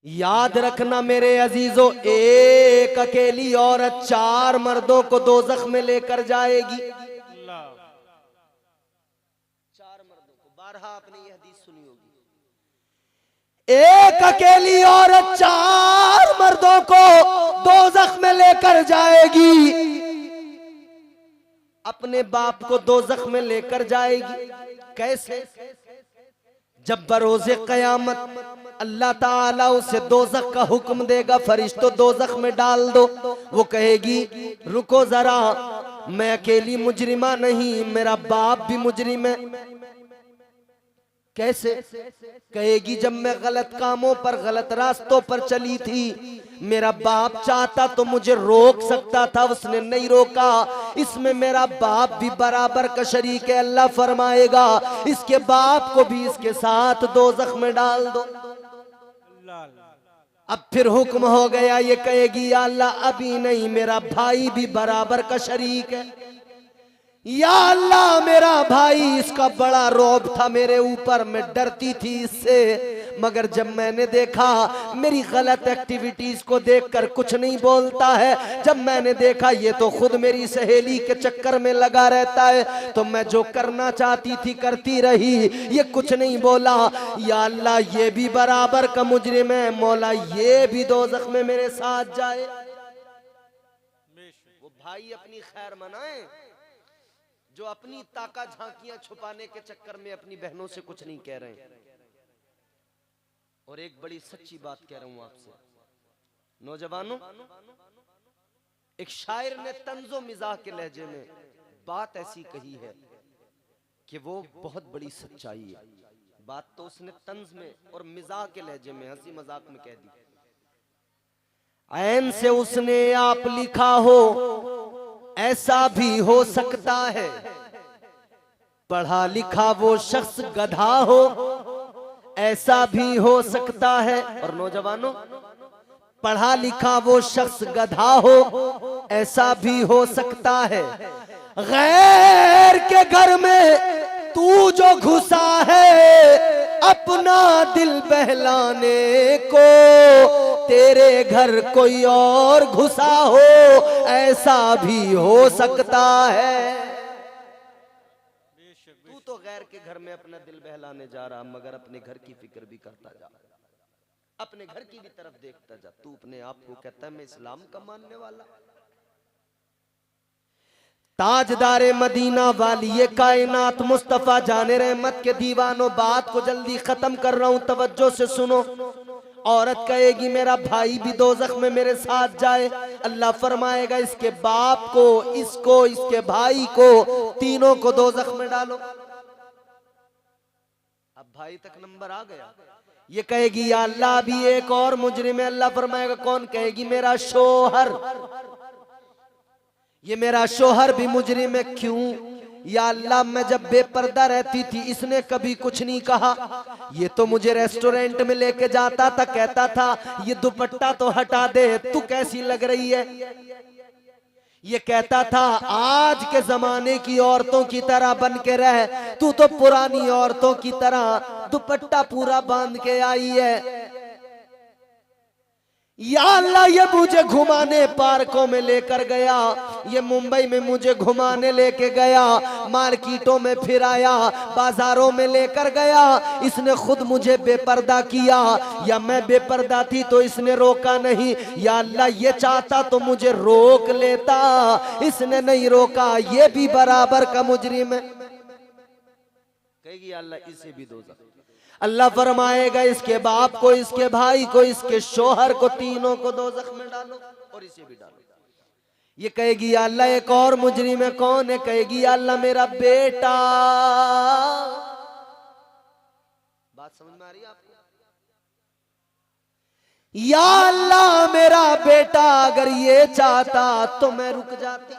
याद रखना मेरे अजीजों, एक अकेली औरत 4 मर्दों को दोज़ख में लेकर जाएगी। 4 मर्दों को, बारहा आपने ये हदीस सुनी होगी। एक अकेली औरत 4 मर्दों को दोज़ख में लेकर जाएगी, अपने बाप को दोज़ख में लेकर जाएगी। कैसे? जब बरोज़े क़यामत अल्लाह ताला उसे दोज़ख का हुक्म देगा, फरिश्तों दोज़ख में डाल दो। वो कहेगी रुको जरा, मैं अकेली मुजरिमा नहीं, मेरा बाप भी मुजरिम है। कैसे? कहेगी जब मैं गलत कामों पर, गलत रास्तों पर चली थी, मेरा बाप चाहता तो मुझे रोक सकता था, उसने नहीं रोका। इसमें मेरा बाप भी बराबर का शरीक है। अल्लाह फरमाएगा इसके बाप को भी इसके साथ दोज़ख में डाल दो। अब फिर हुक्म हो गया, ये कहेगी या अल्लाह अभी नहीं, मेरा भाई भी बराबर का शरीक है। या अल्लाह मेरा भाई, इसका बड़ा रौब था मेरे ऊपर, मैं डरती थी इससे, मगर जब मैंने देखा मेरी गलत एक्टिविटीज को देखकर कुछ नहीं बोलता है, जब मैंने देखा ये तो खुद मेरी सहेली के चक्कर में लगा रहता है, तो मैं जो करना चाहती थी करती रही, ये कुछ नहीं बोला। या अल्लाह ये भी बराबर का मुजरिम है, मौला ये भी दोज़ख में मेरे साथ जाए। वो भाई अपनी खैर मनाए जो अपनी ताका झांकियां छुपाने के चक्कर में अपनी बहनों से कुछ नहीं कह रहे। और एक बड़ी सच्ची बात कह रहा हूं आपसे नौजवानों, एक शायर ने तंजो मिजाह के लहजे में बात ऐसी कही है कि वो बहुत बड़ी सच्चाई है। बात तो उसने तंज में और मिजाह के लहजे में, हंसी मजाक में कह दी। ऐन से उसने आप लिखा हो, ऐसा भी हो सकता है, पढ़ा लिखा वो शख्स गधा हो, ऐसा भी हो सकता है। और नौजवानों, पढ़ा लिखा वो शख्स गधा हो, ऐसा भी हो सकता है। गैर के घर में तू जो घुसा है अपना दिल बहलाने को, तेरे घर कोई और घुसा हो, ऐसा भी हो सकता है। तू तो गैर के घर में अपना दिल बहलाने जा रहा, मगर अपने घर की फिक्र भी करता जा, अपने घर की भी तरफ देखता जा। तू अपने आप को कहता है मैं इस्लाम का मानने वाला। ताजदारे मदीना वाली ये कायनात मुस्तफा जाने रहमत के दीवानों, बात को जल्दी खत्म कर रहा हूं, तवज्जो से सुनो। औरत कहेगी मेरा भाई भी दोज़ख में मेरे साथ जाए। अल्लाह फरमाएगा इसके बाप को, इसको, इसके भाई को, तीनों को दोज़ख में डालो। अब भाई तक नंबर आ गया। ये कहेगी या अल्लाह भी एक और मुजरिम है। अल्लाह फरमाएगा कौन? कहेगी मेरा शोहर। ये मेरा शोहर भी मुजरिम है। क्यों? या अल्लाह मैं जब बेपर्दा रहती थी इसने कभी कुछ नहीं कहा, ये तो मुझे रेस्टोरेंट में लेके जाता था, कहता था ये दुपट्टा तो हटा दे, तू कैसी लग रही है। ये कहता था आज के जमाने की औरतों की तरह बन के रह, तू तो पुरानी औरतों की तरह दुपट्टा पूरा बांध के आई है। या अल्लाह ये मुझे घुमाने पार्कों में लेकर गया, ये मुंबई में मुझे घुमाने लेके गया, मार्केटों में फिराया, बाजारों में लेकर गया, इसने खुद मुझे बेपर्दा किया। या मैं बेपर्दा थी तो इसने रोका नहीं। या अल्लाह ये चाहता तो मुझे रोक लेता, इसने नहीं रोका, ये भी बराबर का मुजरिम है। कहेगी अल्लाह इसे भी दोज़ख। अल्लाह फरमाएगा इसके बाप को, इसके भाई को, इसके शोहर को, तीनों को दोज़ख में डालो और इसे भी डालो। ये कहेगी या अल्लाह एक और मुजरिम है। कौन है? कहेगी या अल्लाह मेरा बेटा। बात समझ में आ रही है आपको? या अल्लाह मेरा बेटा अगर ये चाहता तो मैं रुक जाती।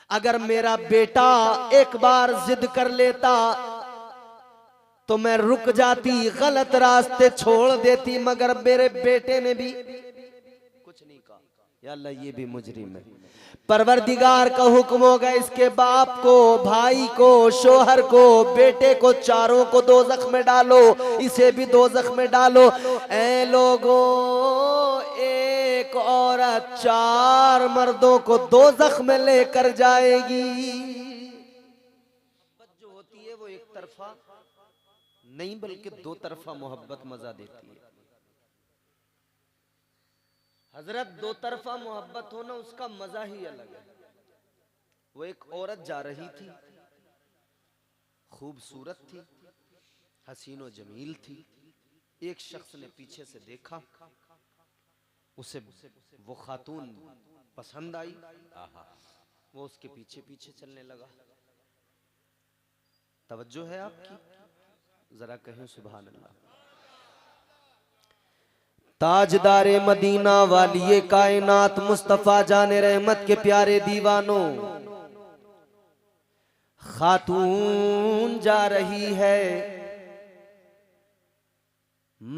अगर मेरा बेटा एक बार जिद कर लेता तो मैं रुक जाती, गलत रास्ते छोड़ देती, मगर मेरे बेटे ने भी कुछ नहीं कहा। या अल्लाह ये भी मुजरिम है। परवरदिगार का हुक्म होगा इसके बाप को, भाई को, शोहर को, बेटे को, चारों को दोज़ख में डालो, इसे भी दोज़ख में डालो। ऐ लोगों, एक औरत 4 मर्दों को दोज़ख में लेकर जाएगी। जो होती है वो एक तरफा नहीं बल्कि 2 तरफा मोहब्बत मजा देती है। हजरत 2 तरफा मोहब्बत हो ना, उसका मजा ही अलग है। वो एक औरत जा रही थी, खूबसूरत थी, हसीनो जमील थी। एक शख्स ने पीछे से देखा, उसे वो खातून पसंद आई, वो उसके पीछे पीछे चलने लगा। तवज्जो है आपकी, जरा कहें सुभान अल्लाह। ताजदारे मदीना वालिए कायनात मुस्तफा जाने रहमत के प्यारे दीवानों, खातून जा रही है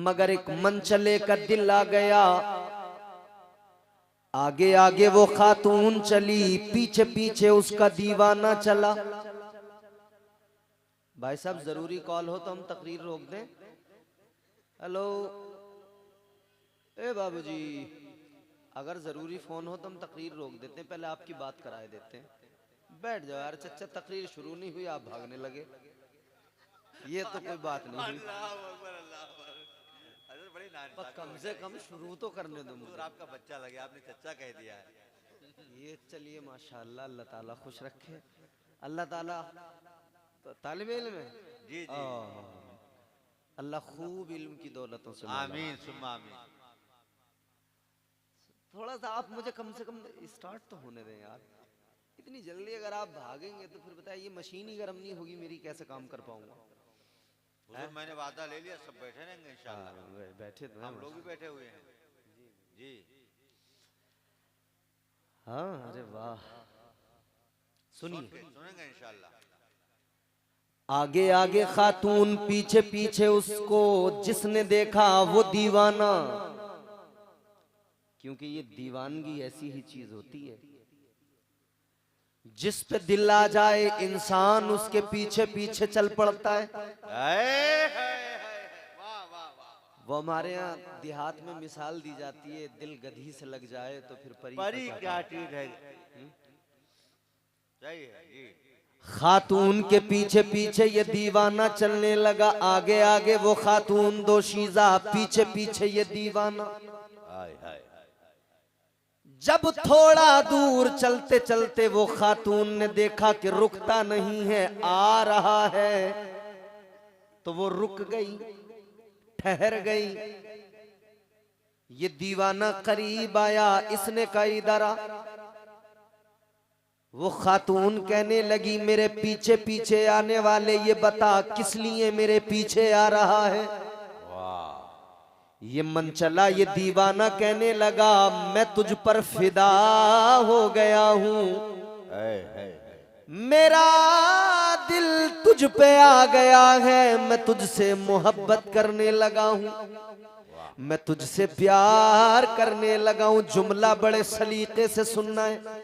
मगर एक मनचले का दिल आ गया। आगे आगे वो खातून चली, पीछे पीछे उसका दीवाना चला। भाई साहब जरूरी कॉल हो तो हम तकरीर रोक दें। हेलो ए बाबूजी, अगर जरूरी फोन हो तो हम तकरीर रोक देते हैं, पहले आपकी बात कराए देते हैं। बैठ जाओ यार चचा, तकरीर शुरू नहीं हुई आप भागने लगे, ये तो कोई बात नहीं हुई। कम से कम शुरू तो करने दो मुझे। आपका बच्चा लगे, आपने चचा कह दिया है। ये चलिए माशाल्लाह, अल्लाह ताला खुश रखे। अल्लाह ताला तालिब इल्म है जी जी, अल्लाह खूब इल्म की दौलतों से आमीन सुम्मा आमीन। थोड़ा सा आप मुझे कम से कम स्टार्ट तो होने दें यार। इतनी जल्दी अगर आप भागेंगे तो फिर बताइए मशीन ही गर्म नहीं होगी मेरी, कैसे काम कर पाऊंगा। हुजूर मैंने वादा ले लिया, सब बैठे रहेंगे इंशाल्लाह। बैठे तो हम लोग भी बैठे हुए हैं जी। हाँ अरे वाह, सुनिए सुनेंगे इंशाल्लाह। आगे आगे खातून, पीछे पीछे उसको जिसने देखा वो दीवाना। क्योंकि ये दीवानगी ऐसी ही चीज होती है, जिस पे दिल आ जाए इंसान उसके पीछे पीछे चल पड़ता है। वो हमारे यहाँ देहात में मिसाल दी जाती है, दिल गधी से लग जाए तो फिर परी क्या चीज है। सही है जी। खातून के पीछे पीछे ये दीवाना चलने लगा। आगे आगे वो खातून दोशीज़ा, पीछे पीछे ये दीवाना। जब थोड़ा दूर चलते चलते वो खातून ने देखा कि रुकता नहीं है, आ रहा है, तो वो रुक गई, ठहर गई। ये दीवाना करीब आया, इसने कहा इधर आ। वो खातून कहने लगी मेरे पीछे पीछे आने वाले ये बता किस लिए मेरे पीछे आ रहा है। ये मनचला, ये दीवाना कहने लगा मैं तुझ पर फिदा हो गया हूँ, मेरा दिल तुझ पे आ गया है, मैं तुझसे मोहब्बत करने लगा हूँ, मैं तुझसे प्यार करने लगा हूँ। जुमला बड़े सलीके से सुनना है।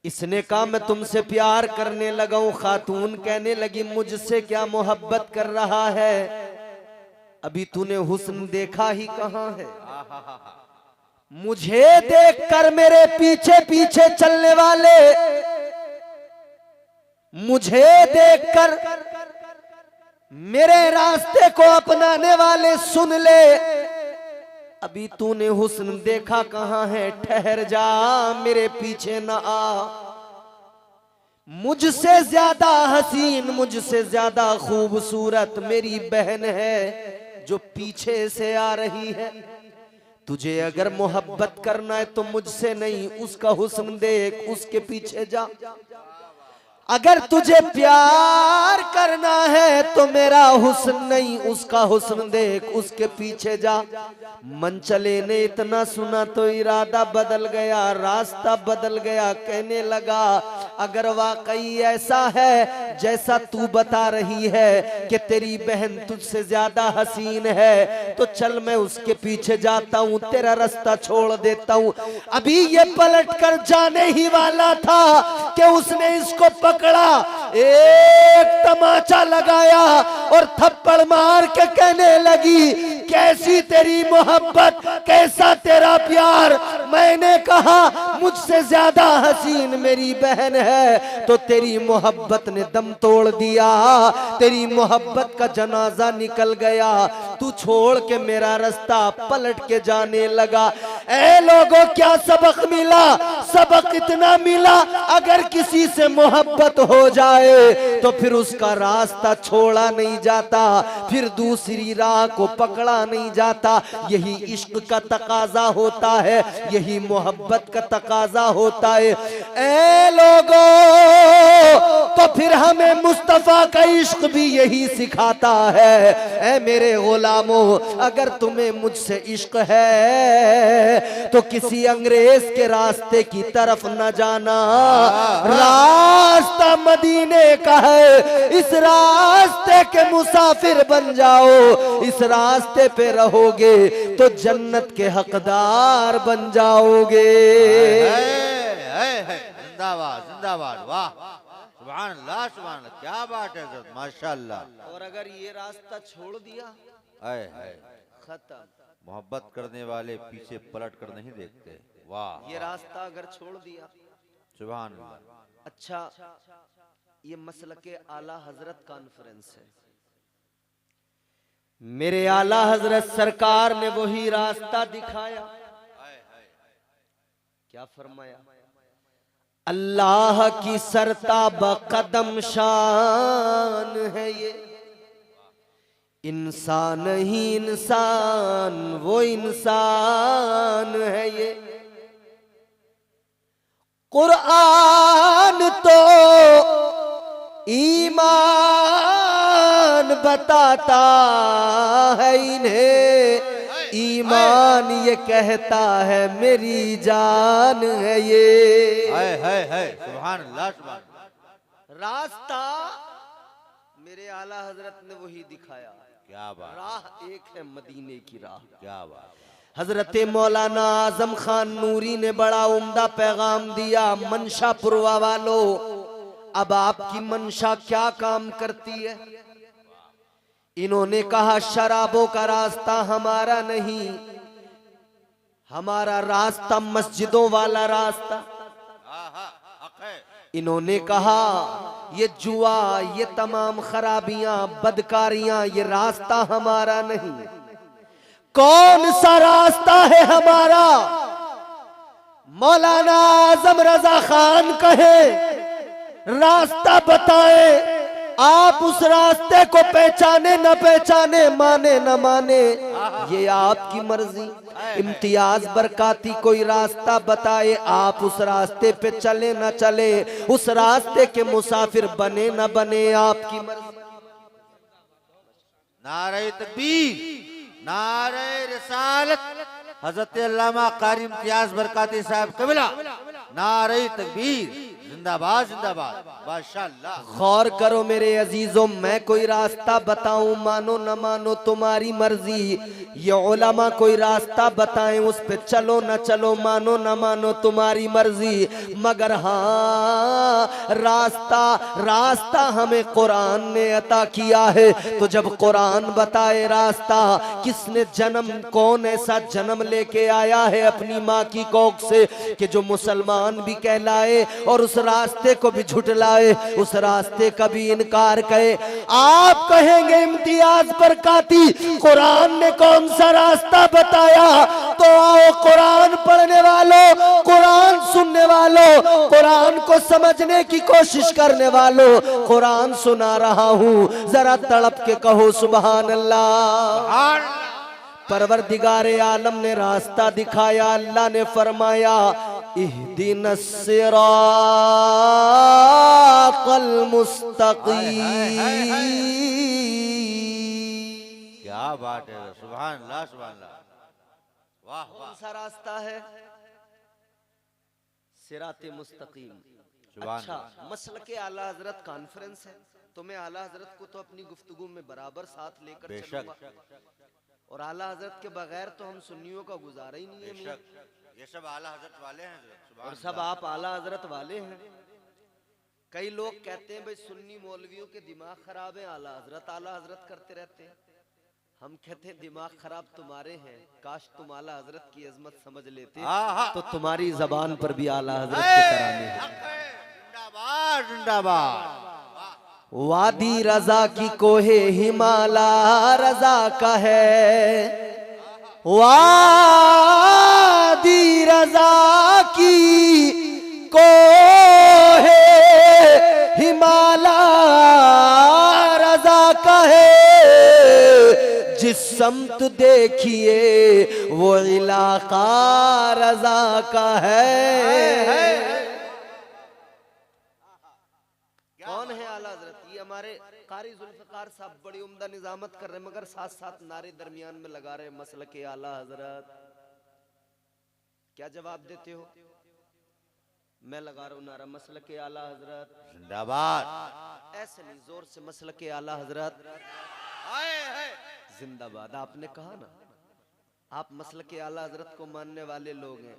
इसने कहा मैं तुमसे प्यार करने लगा हूँ। खातून कहने लगी मुझसे क्या मोहब्बत कर रहा है, अभी तूने हुस्न देखा ही कहाँ है। मुझे देखकर मेरे पीछे पीछे चलने वाले, मुझे देखकर मेरे रास्ते को अपनाने वाले सुन ले, अभी तूने हुस्न देखा कहाँ है, ठहर जा मेरे पीछे न आ। मुझसे ज्यादा हसीन, मुझसे ज्यादा खूबसूरत मेरी बहन है जो पीछे से आ रही है। तुझे अगर मोहब्बत करना है तो मुझसे नहीं, उसका हुस्न देख, उसके पीछे जा। अगर तुझे प्यार करना है तो मेरा हुस्न नहीं उसका हुस्न देख, उसके पीछे जा। मनचले ने इतना सुना तो इरादा बदल गया, रास्ता बदल गया। कहने लगा अगर वाकई ऐसा है जैसा तू बता रही है कि तेरी बहन तुझसे ज्यादा हसीन है तो चल मैं उसके पीछे जाता हूँ, तेरा रास्ता छोड़ देता हूँ। अभी ये पलट कर जाने ही वाला था कि उसने इसको पकड़ा, एक तमाचा लगाया और थप्पड़ मार के कहने लगी कैसी तेरी मोहब्बत, कैसा तेरा प्यार। मैंने कहा मुझसे ज्यादा हसीन मेरी बहन है तो तेरी मोहब्बत ने दम तोड़ दिया, तेरी मोहब्बत का जनाजा निकल गया, तू छोड़ के मेरा रास्ता पलट के जाने लगा। ए लोगों क्या सबक मिला? सबक इतना मिला अगर किसी से मोहब्बत हो जाए तो फिर उसका रास्ता छोड़ा नहीं जाता, फिर दूसरी राह को पकड़ा नहीं जाता। यही इश्क का तकाजा होता है, यही मोहब्बत का तकाजा होता है। ए लोगों तो फिर हमें मुस्तफा का इश्क भी यही सिखाता है। ए मेरे गुलामों अगर तुम्हें मुझसे इश्क है तो किसी अंग्रेज के रास्ते की तरफ न जाना, रास्ता मदीने का है, इस रास्ते के मुसाफिर बन जाओ, इस रास्ते पे रहोगे तो जन्नत के हकदार बन जाओगे। जिंदाबाद जिंदाबाद, वाह सुभान अल्लाह सुभान अल्लाह, क्या बात है हज़रत, माशाअल्लाह। और अगर ये रास्ता छोड़ दिया खत्म। मोहब्बत करने वाले पीछे पलट कर नहीं देखते, वाह। ये रास्ता अगर छोड़ दिया सुभान अल्लाह। अच्छा ये मसलके आला हजरत कॉन्फ्रेंस है, मेरे आला हजरत सरकार ने वही रास्ता दिखाया। क्या फरमाया? अल्लाह की सरताब कदम शान है ये, इंसान ही इंसान वो इंसान है ये। कुरान तो ईमान बताता है इन्हें, ईमान ये कहता है मेरी जान है ये। सुभान अल्लाह सुभान अल्लाह। रास्ता मेरे आला हजरत ने वही दिखाया। क्या बात, राह एक है मदीने की राह। क्या बात। हजरत मौलाना आजम खान नूरी ने बड़ा उम्दा पैगाम दिया। मनशापुरवा वालों अब आपकी मंशा क्या काम करती है? इन्होंने कहा शराबों का रास्ता हमारा नहीं, हमारा रास्ता मस्जिदों वाला रास्ता। इन्होंने कहा ये जुआ, ये तमाम खराबियां बदकारियां, ये रास्ता हमारा नहीं। कौन सा रास्ता है हमारा? मौलाना आजम रजा खान कहे रास्ता बताएं, आप उस रास्ते को पहचाने न पहचाने, माने न माने, ये आपकी मर्जी। इम्तियाज बरकाती कोई रास्ता बताए, आप उस रास्ते पे चले न चले, उस रास्ते के मुसाफिर बने न बने, आपकी मर्जी। नारे तकबीर, नारे रिसालत, हजरत अल्लामा कारी इम्तियाज बरकाती साहब कबिला, नारे तकबीर, जिंदाबाद जिंदाबाद, माशाअल्लाह। गौर करो मेरे अजीजों, मैं कोई रास्ता बताऊं, मानो न मानो तुम्हारी मर्जी। ये उलमा कोई रास्ता बताएं, उस पे चलो न चलो, मानो न मानो तुम्हारी मर्जी। मगर हाँ रास्ता हमें कुरान ने अता किया है। तो जब कुरान बताए रास्ता, किसने जन्म, कौन ऐसा जन्म लेके आया है अपनी माँ की कोख से कि जो मुसलमान भी कहलाए और उस रास्ते को भी झुटलाए, उस रास्ते का भी इनकार करे। आप कहेंगे इम्तियाज बरकाती कुरान ने कौन सा रास्ता बताया? तो आओ कुरान पढ़ने वालों, कुरान सुनने वालों, कुरान को समझने की कोशिश करने वालों, कुरान सुना रहा हूँ, जरा तड़प के कहो सुभान अल्लाह। परवरदिगारे आलम ने रास्ता दिखाया। अल्लाह ने फरमाया इहदिनस सिरातल सिरातल मुस्तकीम। क्या बात है, सुभान अल्लाह सुभान अल्लाह, वाह कौन वाह, सा रास्ता है? सिराते मुस्तकीम। सुभान अच्छा, अल्लाह। मसलके आला हजरत कॉन्फ्रेंस है, तो मैं आला हजरत को तो अपनी गुफ्तगू में बराबर साथ लेकर बेशक चलूंगा, और आला हजरत के बगैर तो हम सुन्नियों का गुजारा ही नहीं है मियां। बेशक, ये सब आला हजरत वाले हैं, सुभान और सब अल्लाह। आप आला हजरत वाले हैं। कई लोग कहते हैं भाई सुन्नी मौलवियों के दिमाग खराब है, आला हजरत करते रहते हैं। हम कहते हैं दिमाग खराब तुम्हारे हैं, काश तुम आला हजरत की अजमत समझ लेते तो तुम्हारी जबान पर भी आला हजरत के तराने हैं। जिंदाबाद जिंदाबाद। वादी रजा की कोहे हिमाला रजा का है, वादी रजा की कोहे हिमाला रजा का है, जिस समत देखिए वो इलाका रजा का है। कौन है आला हजरत? ये हमारे कारी जुल्फकार साहब बड़ी उम्दा निजामत कर रहे हैं, मगर साथ साथ नारे दरमियान में लगा रहे हैं मसलके आला हजरत। क्या जवाब देते हो? मैं लगा रहा हूं नारा मसलके आला हजरत जिंदाबाद। ऐसे नहीं, जोर से मसलके आला हजरत जिंदाबाद। आपने कहा ना, आप मसलके आला हजरत को मानने वाले लोग हैं।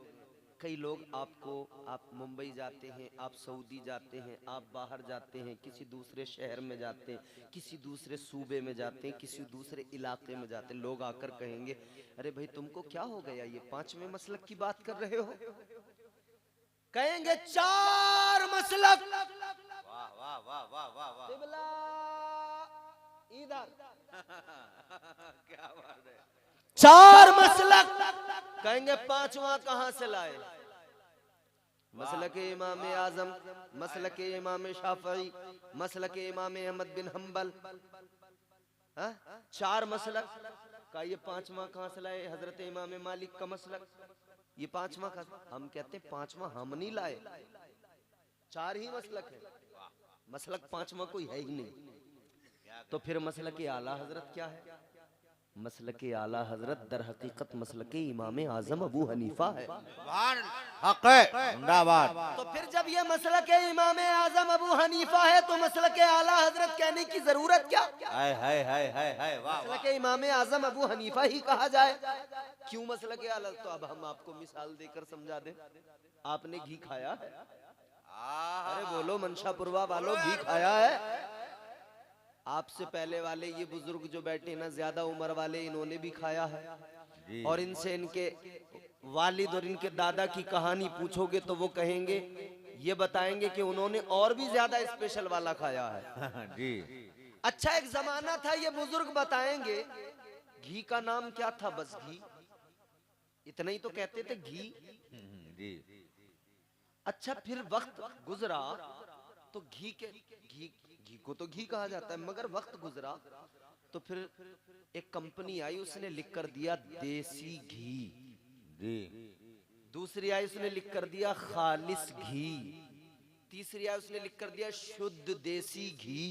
कई लोग आपको, आप मुंबई जाते हैं, आप सऊदी जाते हैं, आप बाहर जाते हैं, किसी दूसरे शहर में जाते हैं, किसी दूसरे सूबे में जाते हैं, किसी दूसरे इलाके में जाते हैं, लोग आकर कहेंगे अरे भाई तुमको क्या हो गया, ये पांचवें मसलक की बात कर रहे हो? कहेंगे चार मसलक, वाह वाह वाह वाह वाह वाह, किबला इधर, क्या बात है। चार मसलक। कहेंगे पांचवा कहां से लाए? मसलके इमाम आजम, मसलके इमाम शाफई, मसलके इमाम अहमद बिन हम्बल। चार मसलक का ये पांचवा कहां से लाए? हजरत इमाम मालिक का मसलक, ये पांचवा का। हम कहते हैं पांचवा हम नहीं लाए, चार ही मसलक है, मसलक पांचवा कोई है ही नहीं। तो फिर मसलके आला हजरत क्या है? मसलके आला हजरत दर हकीकत मसलके इमाम आजम अबू हनीफा है। हक है, जिंदाबाद। तो फिर जब ये मसलके इमाम आजम अबू हनीफा है तो मसलके आला हजरत कहने की जरूरत क्या? हाय हाय हाय हाय हाय, वाह वाह। मसलके इमाम आजम अबू हनीफा ही कहा जाए। क्यों मसलके आला? तो अब हम आपको मिसाल देकर समझा दें। आपने घी खाया है? अरे बोलो मनशापुरवा वालों, घी खाया है? आपसे पहले वाले ये बुजुर्ग जो बैठे ना, ज्यादा उम्र वाले, इन्होंने भी खाया है। और इनसे इनके वालिद और इनके दादा की कहानी पूछोगे तो वो कहेंगे, ये बताएंगे कि उन्होंने और भी ज्यादा स्पेशल वाला खाया है। जी। अच्छा, एक जमाना था, ये बुजुर्ग बताएंगे घी का नाम क्या था? बस घी, इतना ही तो कहते थे, घी। जी। अच्छा, फिर वक्त गुजरा तो घी को तो घी कहा जाता है, मगर वक्त गुजरा तो फिर एक कंपनी आई, उसने लिख कर दिया देसी घी। जी। दूसरी आई, उसने लिख कर दिया खालिस घी। तीसरी आई, उसने लिख कर दिया शुद्ध देसी घी।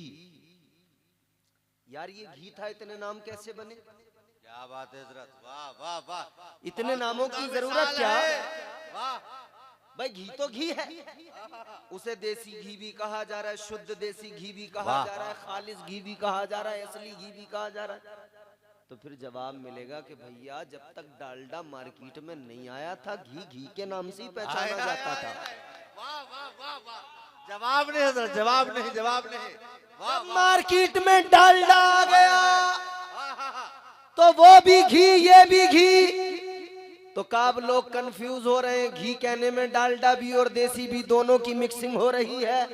यार ये घी था, इतने नाम कैसे बने? क्या बात है हजरत, वाह वाह वाह। इतने नामों की जरूरत क्या? वाह भाई घी तो घी है, उसे देसी घी भी कहा जा रहा है, शुद्ध देसी घी भी कहा जा रहा है, खालिस घी भी कहा जा रहा है, असली घी भी कहा जा रहा है। तो फिर जवाब मिलेगा कि भैया जब तक डालडा मार्केट में नहीं आया था, घी घी के नाम से ही पहचाना जाता था। वाह वाह वाह वाह, जवाब नहीं हजरत, जवाब नहीं, जवाब नहीं। जब मार्केट में डालडा आ गया तो वो भी घी ये भी घी। तो काब लोग कंफ्यूज हो रहे हैं, घी कहने में डालडा भी और देसी भी दोनों की मिक्सिंग हो रही है।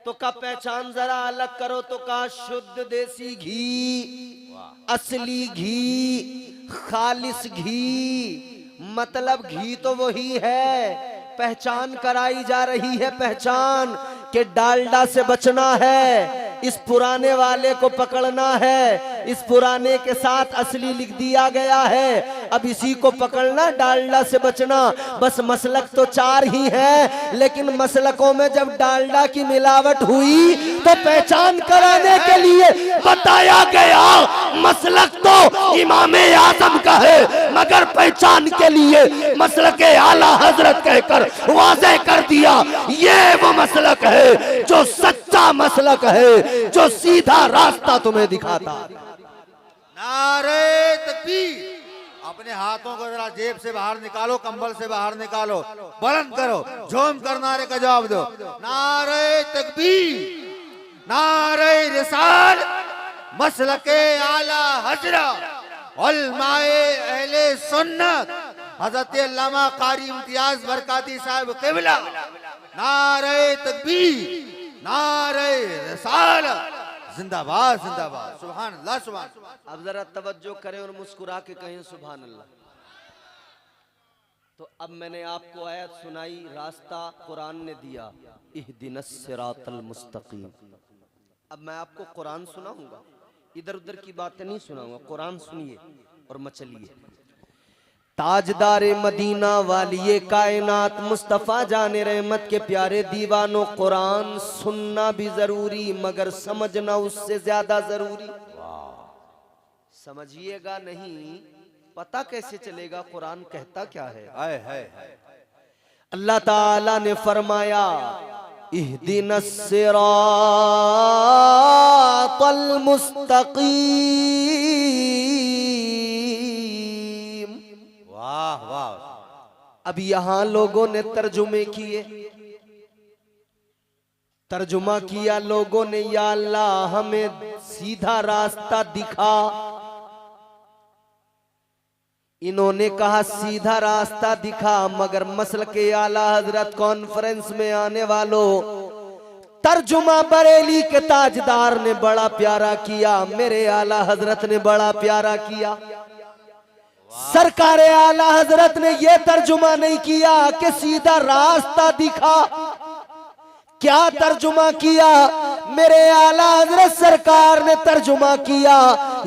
तो का पहचान जरा अलग करो, तो का शुद्ध देसी घी, असली घी, खालिस घी, मतलब घी तो वही है। पहचान कराई जा रही है, पहचान के डालडा से बचना है, इस पुराने वाले को पकड़ना है, इस पुराने के साथ असली लिख दिया गया है। अब इसी को पकड़ना, डालडा से बचना। बस मसलक तो 4 ही है, लेकिन मसलकों में जब डालडा की मिलावट हुई तो पहचान कराने के लिए बताया गया मसलक तो इमाम आजम का है, मगर पहचान के लिए मसलक आला हजरत कहकर वाज़ेह कर दिया ये वो मसलक है जो सच्चा मसलक है, जो सीधा रास्ता तुम्हें दिखाता। नारे तकबीर। अपने हाथों को जरा जेब से बाहर निकालो, कंबल से बाहर निकालो, बुलंद करो, झूम कर नारे का जवाब दो। नारे तकबीर, नारे रिसाल, मसलके आला हजरत, उलमाए अहले सुन्नत, हजरत अल्लामा कारी इम्तियाज बरकाती साहब क़िबला। नारे तकबीर, नारे रिसालत, जिंदाबाद जिंदाबाद, सुभान अल्लाह सुभान। अब जरा तवज्जो करें और मुस्कुरा के कहें सुभान अल्लाह। तो अब मैंने आपको आयत सुनाई, रास्ता कुरान ने दिया, इहदिनस सिरातल मुस्तकीम। अब मैं आपको कुरान सुनाऊंगा, इधर उधर की बातें नहीं सुनाऊंगा, कुरान सुनिए और मचलिए। ताजदारे मदीना वालिए कायनात मुस्तफ़ा जाने रहमत के प्यारे दीवानों, कुरान सुनना भी जरूरी मगर समझना उससे ज्यादा जरूरी। समझिएगा नहीं, पता कैसे चलेगा कुरान कहता क्या है। अल्लाह ताला ने फरमाया इहदिनस सिरातल मुस्तकीम। वाह वाह। अब यहां लोगों ने तर्जुमे किए, तर्जुमा किया लोगों ने, या अल्लाह हमें सीधा रास्ता दिखा। इन्होंने कहा सीधा रास्ता दिखा, मगर मसलके आला हजरत कॉन्फ्रेंस में आने वालों, तर्जुमा बरेली के ताजदार ने बड़ा प्यारा किया, मेरे आला हजरत ने बड़ा प्यारा किया। सरकार आला हजरत ने यह तर्जुमा नहीं किया कि सीधा रास्ता दिखा। क्या तर्जुमा किया? मेरे आला हजरत सरकार ने तर्जुमा किया,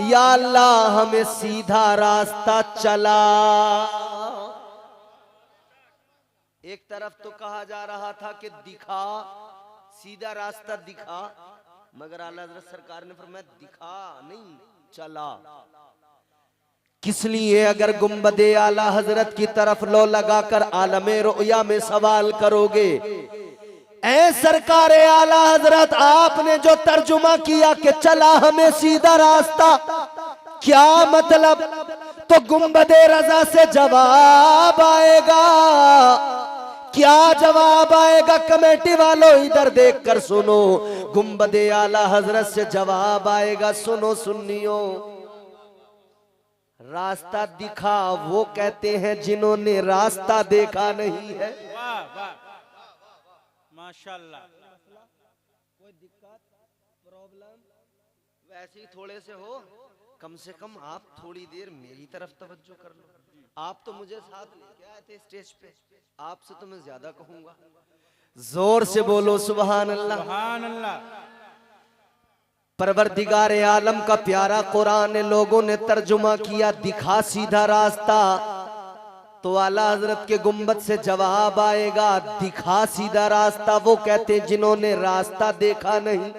या अल्लाह हमें सीधा रास्ता चला। एक तरफ तो कहा जा रहा था कि दिखा, सीधा रास्ता दिखा, मगर आला हजरत सरकार ने फरमाया दिखा नहीं, चला। किस लिए? अगर गुंबदे आला हजरत की तरफ लो लगाकर आलमे रुया में सवाल करोगे, ऐ सरकार आला हजरत आपने जो तर्जुमा किया कि चला हमें सीधा रास्ता, क्या मतलब? तो गुंबदे रजा से जवाब आएगा। क्या जवाब आएगा? कमेटी वालों इधर देखकर सुनो, गुंबदे आला हजरत से जवाब आएगा, सुनो सुन्नियों, रास्ता दिखा वो कहते हैं जिन्होंने रास्ता देखा नहीं है। वाह वाह माशाल्लाह। कोई दिक्कत प्रॉब्लम वैसे ही थोड़े से हो, कम से कम आप थोड़ी देर मेरी तरफ तवज्जो कर लो। आप तो मुझे साथ लेके आए थे स्टेज पे, आपसे तो मैं ज्यादा कहूंगा। जोर से बोलो सुभान अल्लाह। सुभान अल्लाह। परवरदिगार आलम का प्यारा कुरान लोगों ने तर्जुमा किया दिखा सीधा रास्ता, तो आला हजरत के गुंबद से जवाब आएगा दिखा सीधा रास्ता वो कहते जिन्होंने रास्ता देखा नहीं।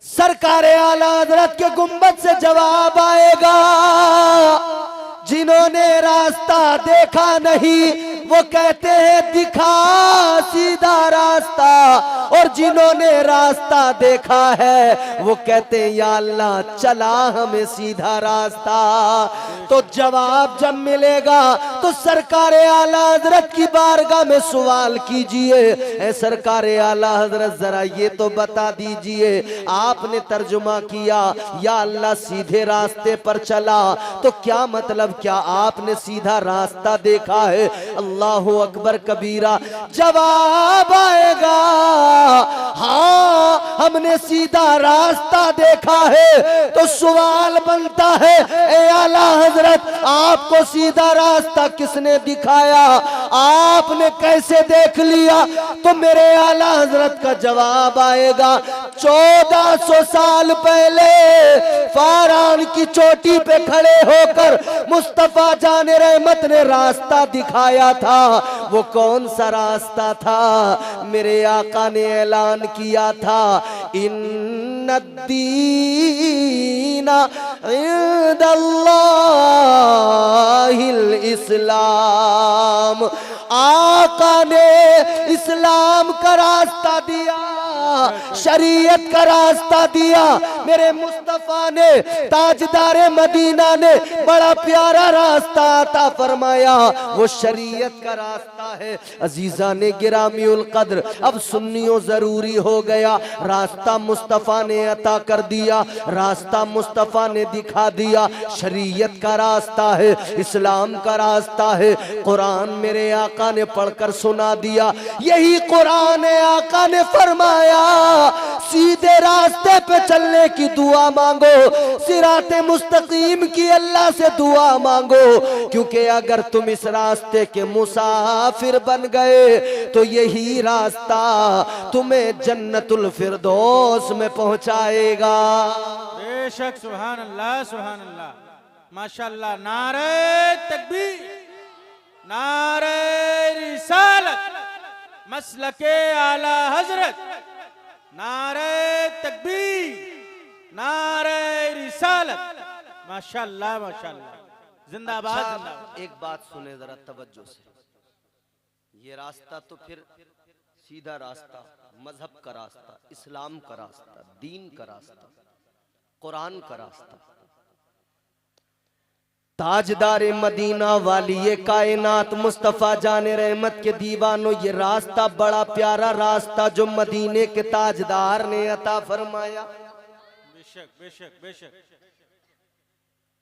सरकार आला हजरत के गुंबद से जवाब आएगा जिन्होंने रास्ता देखा नहीं, वो कहते हैं दिखा सीधा रास्ता, और जिन्होंने रास्ता देखा है वो कहते हैं या अल्लाह चला हमें सीधा रास्ता। तो जवाब जब मिलेगा तो सरकार आला हजरत की बारगाह में सवाल कीजिए, ऐ सरकार आला हजरत जरा ये तो बता दीजिए, आपने तर्जुमा किया या अल्लाह सीधे रास्ते पर चला, तो क्या मतलब, क्या आपने सीधा रास्ता देखा है? अल्लाहु अकबर कबीरा। जवाब आएगा हाँ हमने सीधा रास्ता देखा है। तो सवाल बनता है ए आला हजरत आपको सीधा रास्ता किसने दिखाया? आपने कैसे देख लिया? तो मेरे आला हजरत का जवाब आएगा, 1400 साल पहले फारान की चोटी पे खड़े होकर मुस्तफा जाने रहमत ने रास्ता दिखाया था। वो कौन सा रास्ता था? मेरे आका ने ऐलान किया था, इन्नद्दीना इंदल्लाहिल इस्लाम। आका ने इस्लाम का रास्ता दिया, शरीयत का रास्ता दिया। मेरे मुस्तफा ने, ताजदारे मदीना ने बड़ा प्यारा रास्ता अता फरमाया, वो शरीयत का रास्ता है। अजीजा ने गिरामीउल कद्र, अब सुन्नियों जरूरी हो गया, रास्ता मुस्तफा ने अता कर दिया, रास्ता मुस्तफा ने दिखा दिया। शरीयत का रास्ता है, इस्लाम का रास्ता है। कुरान मेरे आका ने पढ़कर सुना दिया, यही कुरान है। आका ने फरमाया, सीधे रास्ते पे चलने की दुआ मांगो, सिराते मुस्तकीम की अल्लाह से दुआ मांगो, क्योंकि अगर तुम इस रास्ते के मुसाफिर बन गए तो यही रास्ता तुम्हें जन्नतुल फिरदौस में पहुंचाएगा। बेशक, सुभान अल्लाह, सुभान अल्लाह, माशाअल्लाह। नारे तकबीर, नारे रिसालत, मसलके आला हजरत, नारे तकबीर, नारे रिसालत, माशाअल्लाह, माशाअल्लाह, जिंदाबाद, जिंदाबाद। एक बात सुने जरा तवज्जो से, ये रास्ता तो फिर सीधा रास्ता, मजहब का रास्ता, इस्लाम का रास्ता, दीन का रास्ता, कुरान का रास्ता। ताजदारे मदीना वाली ये कायनात मुस्तफा जाने रहमत के दीवानों, ये रास्ता बड़ा प्यारा रास्ता जो मदीने के ताजदार ने अता फरमाया। बेशक, बेशक, बेशक।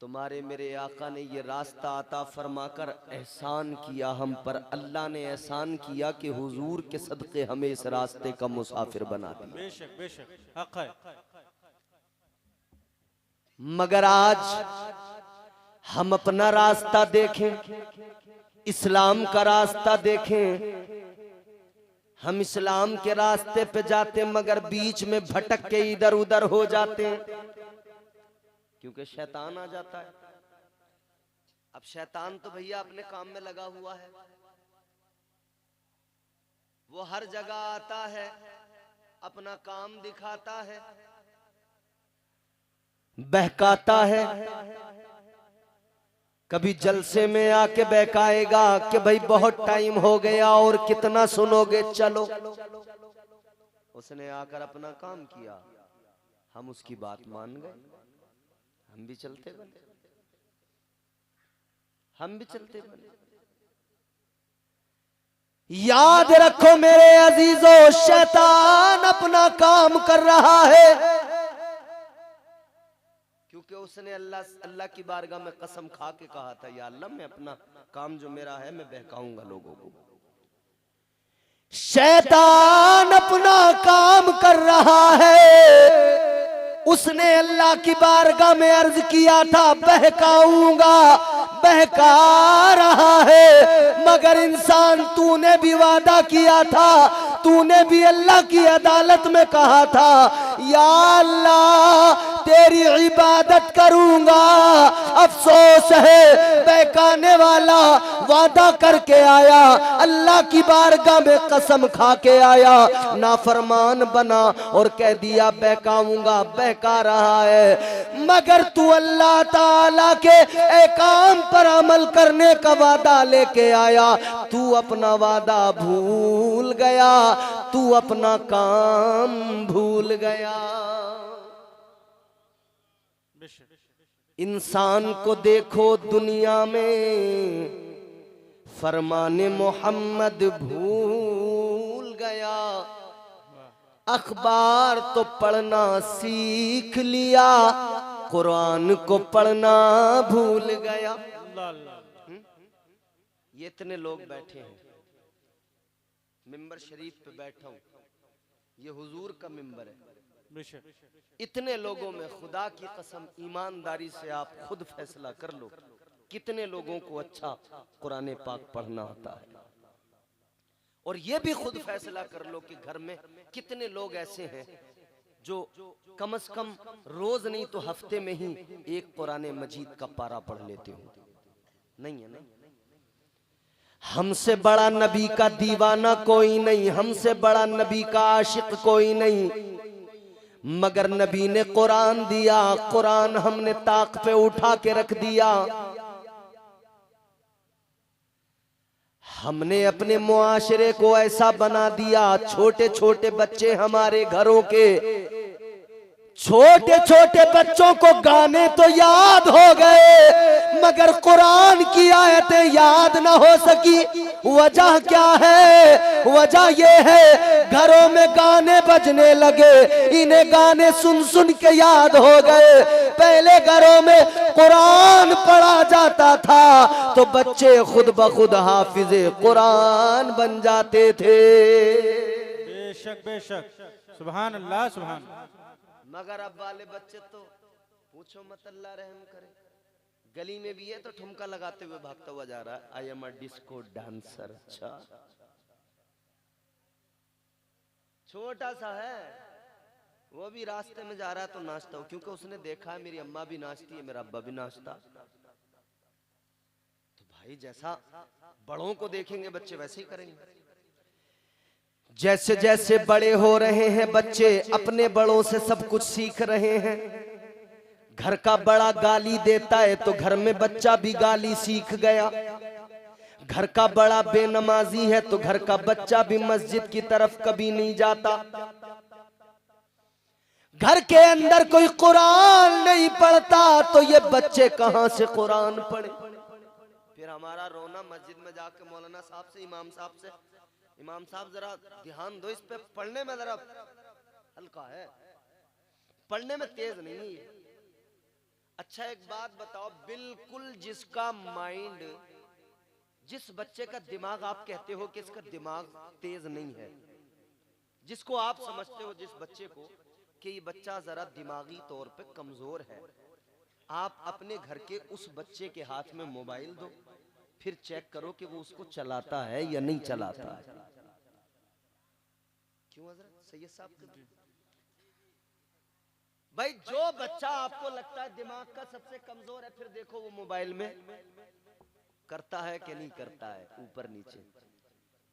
तुम्हारे मेरे आका ने ये रास्ता अता फरमाकर एहसान किया हम पर। अल्लाह ने एहसान किया कि हुजूर के सदके हमें इस रास्ते का मुसाफिर बना दिया। बेशक, बेशक, हक है। मगर आज हम अपना रास्ता देखें, इस्लाम का रास्ता देखें। हम इस्लाम के रास्ते पे जाते मगर बीच में भटक के इधर उधर हो जाते हैं, क्योंकि शैतान आ जाता है। अब शैतान तो भैया अपने काम में लगा हुआ है, वो हर जगह आता है, अपना काम दिखाता है, बहकाता है। कभी जलसे में आके बहकाएगा कि भाई बहुत टाइम हो गया और कितना सुनोगे, चलो। उसने आकर अपना काम किया, हम उसकी बात मान गए, हम भी चलते बने, हम भी चलते बने। याद रखो मेरे अजीजों, शैतान अपना काम कर रहा है, क्योंकि उसने अल्लाह की बारगाह में कसम खा के कहा था, या अल्लाह मैं अपना काम जो मेरा है मैं बहकाऊंगा लोगों को। शैतान अपना काम कर रहा है, उसने अल्लाह की बारगाह में अर्ज किया था बहकाऊंगा, बहका रहा है। मगर इंसान, तूने भी वादा किया था, तूने भी अल्लाह की अदालत में कहा था, या अल्लाह तेरी इबादत करूंगा। अफसोस है बहकाने वाला वादा करके आया, अल्लाह की बारगाह में कसम खा के आया, नाफरमान बना और कह दिया बहकाऊंगा, बहका रहा है। मगर तू अल्लाह ताला के एकाम पर अमल करने का वादा लेके आया, तू अपना वादा भूल गया, तू अपना काम भूल गया। इंसान को देखो दुनिया में, फरमाने मोहम्मद भूल गया। अखबार तो पढ़ना सीख लिया, कुरान को पढ़ना भूल गया। ये इतने लोग बैठे हैं, मिंबर शरीफ पे बैठा हूं, ये हुजूर का मिंबर है। इतने लोगों में खुदा की कसम ईमानदारी से आप खुद फैसला कर लो, कितने लोगों को अच्छा कुरान पाक पढ़ना आता है। और ये भी खुद फैसला कर लो कि घर में कितने लोग ऐसे हैं जो कम से कम रोज नहीं तो हफ्ते में ही एक कुरान मजीद का पारा पढ़ लेते हो। नहीं है ना? हमसे बड़ा नबी का दीवाना कोई नहीं, हमसे बड़ा नबी का आशिक कोई नहीं, मगर नबी ने कुरान दिया, कुरान हमने ताक पे उठा के रख दिया। हमने अपने मुआशरे को ऐसा बना दिया, छोटे छोटे बच्चे हमारे घरों के, छोटे छोटे बच्चों को गाने तो याद हो गए मगर कुरान की आयतें याद ना हो सकी। वजह क्या है? वजह ये है घरों में गाने बजने लगे, इन्हें गाने सुन सुन के याद हो गए। पहले घरों में कुरान पढ़ा जाता था तो बच्चे खुद ब खुद हाफिजे कुरान बन जाते थे। बेशक बेशक, सुभान अल्लाह सुभान अल्लाह। मगर अब वाले बच्चे तो पूछो मत, अल्लाह रहम करे। गली में भी है तो ठुमका लगाते हुए भागता हुआ जा रहा है, I am a disco dancer. अच्छा, छोटा सा है वो भी रास्ते में जा रहा है तो नाचता हो, क्योंकि उसने देखा है मेरी अम्मा भी नाचती है, मेरा अब्बा भी नाचता। तो भाई जैसा बड़ों को देखेंगे बच्चे वैसे ही करेंगे। जैसे जैसे बड़े हो रहे हैं बच्चे अपने बड़ों से सब कुछ सीख रहे हैं। घर का बड़ा गाली देता है तो घर में बच्चा भी गाली सीख गया। घर का बड़ा बेनमाजी है तो घर का बच्चा भी मस्जिद की तरफ कभी नहीं जाता। घर के अंदर कोई कुरान नहीं पढ़ता तो ये बच्चे कहां से कुरान पढ़े? फिर हमारा रोना मस्जिद में जाके मौलाना साहब से, इमाम साहब से, इमाम साहब जरा ध्यान दो इस पे, पढ़ने में जरा हल्का है, पढ़ने में तेज नहीं है। अच्छा एक बात बताओ, बिल्कुल जिसका माइंड, जिस बच्चे का दिमाग आप कहते हो कि इसका दिमाग तेज नहीं है, जिसको आप समझते हो जिस बच्चे को कि ये बच्चा जरा दिमागी तौर पे कमजोर है, आप अपने घर के उस बच्चे के हाथ में मोबाइल दो, फिर चेक करो कि वो उसको चलाता है या नहीं चलाता है। क्यों हजरत सैयद साहब? भाई जो बच्चा आपको लगता है दिमाग का सबसे कमजोर है, फिर देखो वो मोबाइल में करता है कि नहीं करता है, ऊपर नीचे।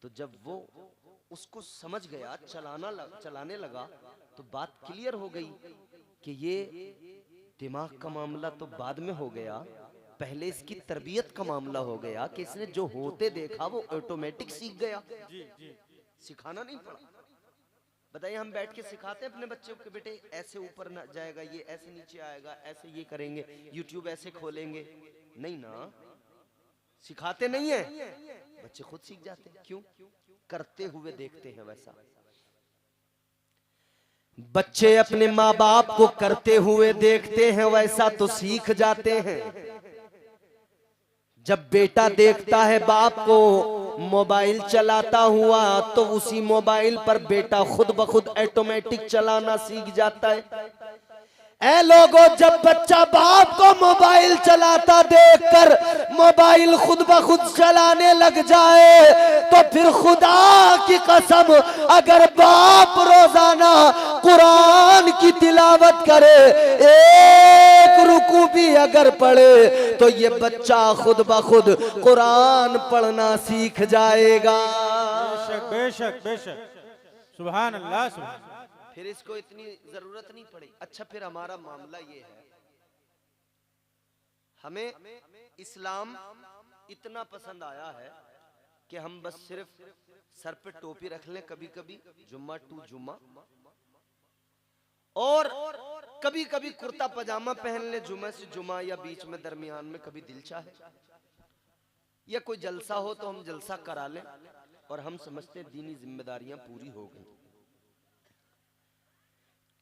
तो जब वो उसको समझ गया, चलाने लगा, तो बात क्लियर हो गई कि ये दिमाग का मामला तो बाद में हो गया, पहले इसकी तरबियत का मामला हो गया कि इसने जो होते देखा वो ऑटोमेटिक सीख गया। सिखाना नहीं पड़ा। बताइए, हम बैठ के सिखाते हैं अपने बच्चों को, बेटे ऐसे ऊपर ना जाएगा, ये ऐसे नीचे आएगा, ऐसे ये करेंगे, यूट्यूब ऐसे खोलेंगे? नहीं ना, सिखाते नहीं है, बच्चे खुद सीख जाते हैं। क्यों? करते हुए देखते हैं। वैसा बच्चे अपने माँ बाप को करते हुए देखते हैं, वैसा तो सीख जाते हैं। जब बेटा देखता है बाप को मोबाइल चलाता हुआ तो उसी मोबाइल पर बेटा खुद ब खुद ऑटोमेटिक चलाना सीख जाता है। ऐ लोगों, जब बच्चा बाप को मोबाइल चलाता देखकर मोबाइल खुद ब खुद चलाने लग जाए तो फिर खुदा की कसम, अगर बाप रोजाना कुरान की तिलावत करे, एक रुकू भी अगर पढ़े, तो ये बच्चा खुद ब खुद कुरान पढ़ना सीख जाएगा। बेशक बेशक बेशक, सुभान अल्लाह सुभान अल्लाह। फिर इसको इतनी जरूरत नहीं पड़ी। अच्छा, फिर हमारा मामला ये है, हमें इस्लाम इतना पसंद आया है कि हम बस सिर्फ सर पे टोपी रख लें कभी कभी, जुम्मा टू जुम्मा, और कभी कभी कुर्ता पजामा पहन ले जुम्मे से जुम्मा, या बीच में दरमियान में कभी दिल चाहे, या कोई जलसा हो तो हम जलसा करा लें, और हम समझते दीनी जिम्मेदारियां पूरी हो गई।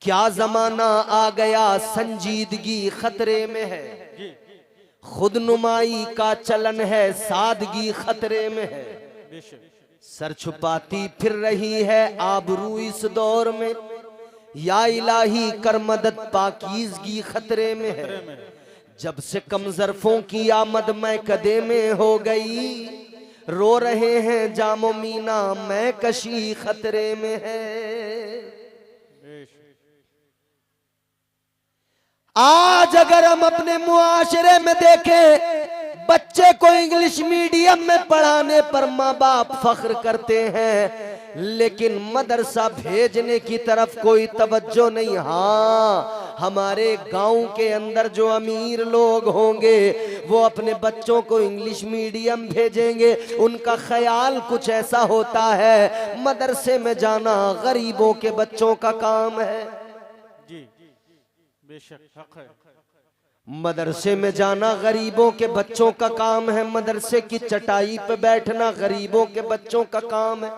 क्या जमाना आ गया, संजीदगी खतरे में है, खुद नुमाई का चलन है, सादगी खतरे में है। सर छुपाती फिर रही है आबरू इस दौर में, या इलाही कर मदद पाकीज़गी खतरे में है। जब से कम ज़र्फ़ों की आमद मैं कदे में हो गई, रो रहे हैं जामो मीना, मैं कशी खतरे में है। बेशक आज अगर हम अपने मुआशरे में देखें, बच्चे को इंग्लिश मीडियम में पढ़ाने पर माँ बाप फख्र करते हैं, लेकिन मदरसा भेजने की तरफ कोई तवज्जो नहीं। हाँ, हमारे गांव के अंदर जो अमीर लोग होंगे वो अपने बच्चों को इंग्लिश मीडियम भेजेंगे। उनका ख्याल कुछ ऐसा होता है, मदरसे में जाना गरीबों के बच्चों का काम है। जी, बेशक हक है। मदरसे में जाना गरीबों के बच्चों का काम है, मदरसे की चटाई पे बैठना गरीबों के बच्चों का काम है।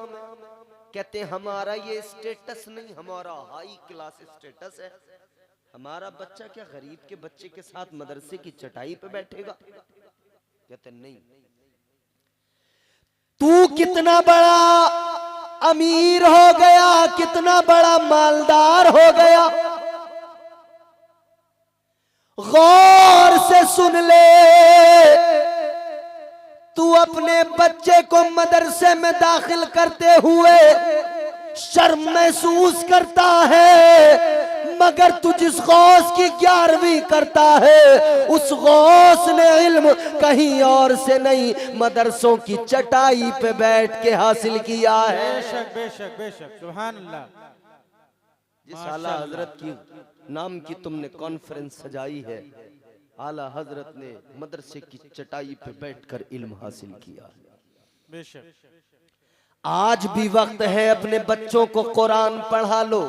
कहते हैं हमारा ये स्टेटस नहीं, हमारा हाई क्लास स्टेटस है। हमारा बच्चा क्या गरीब के बच्चे के साथ मदरसे की चटाई पे बैठेगा? कहते नहीं। तू कितना बड़ा अमीर हो गया, कितना बड़ा मालदार हो गया, गौर से सुन ले। तू अपने बच्चे को मदरसे में दाखिल करते हुए शर्म महसूस करता है, मगर तू जिस गौस की 11वीं करता है, उस गौस ने इल्म कहीं और से नहीं, मदरसों की चटाई पे बैठ के हासिल किया है। बेशक बेशक बेशक, सुभान अल्लाह। जिस आला हजरत की नाम की तुमने कॉन्फ्रेंस सजाई है, आला हजरत ने मदरसे की चटाई पे बैठकर इल्म हासिल किया। बेशक आज भी वक्त है, अपने बच्चों को कुरान पढ़ा लो।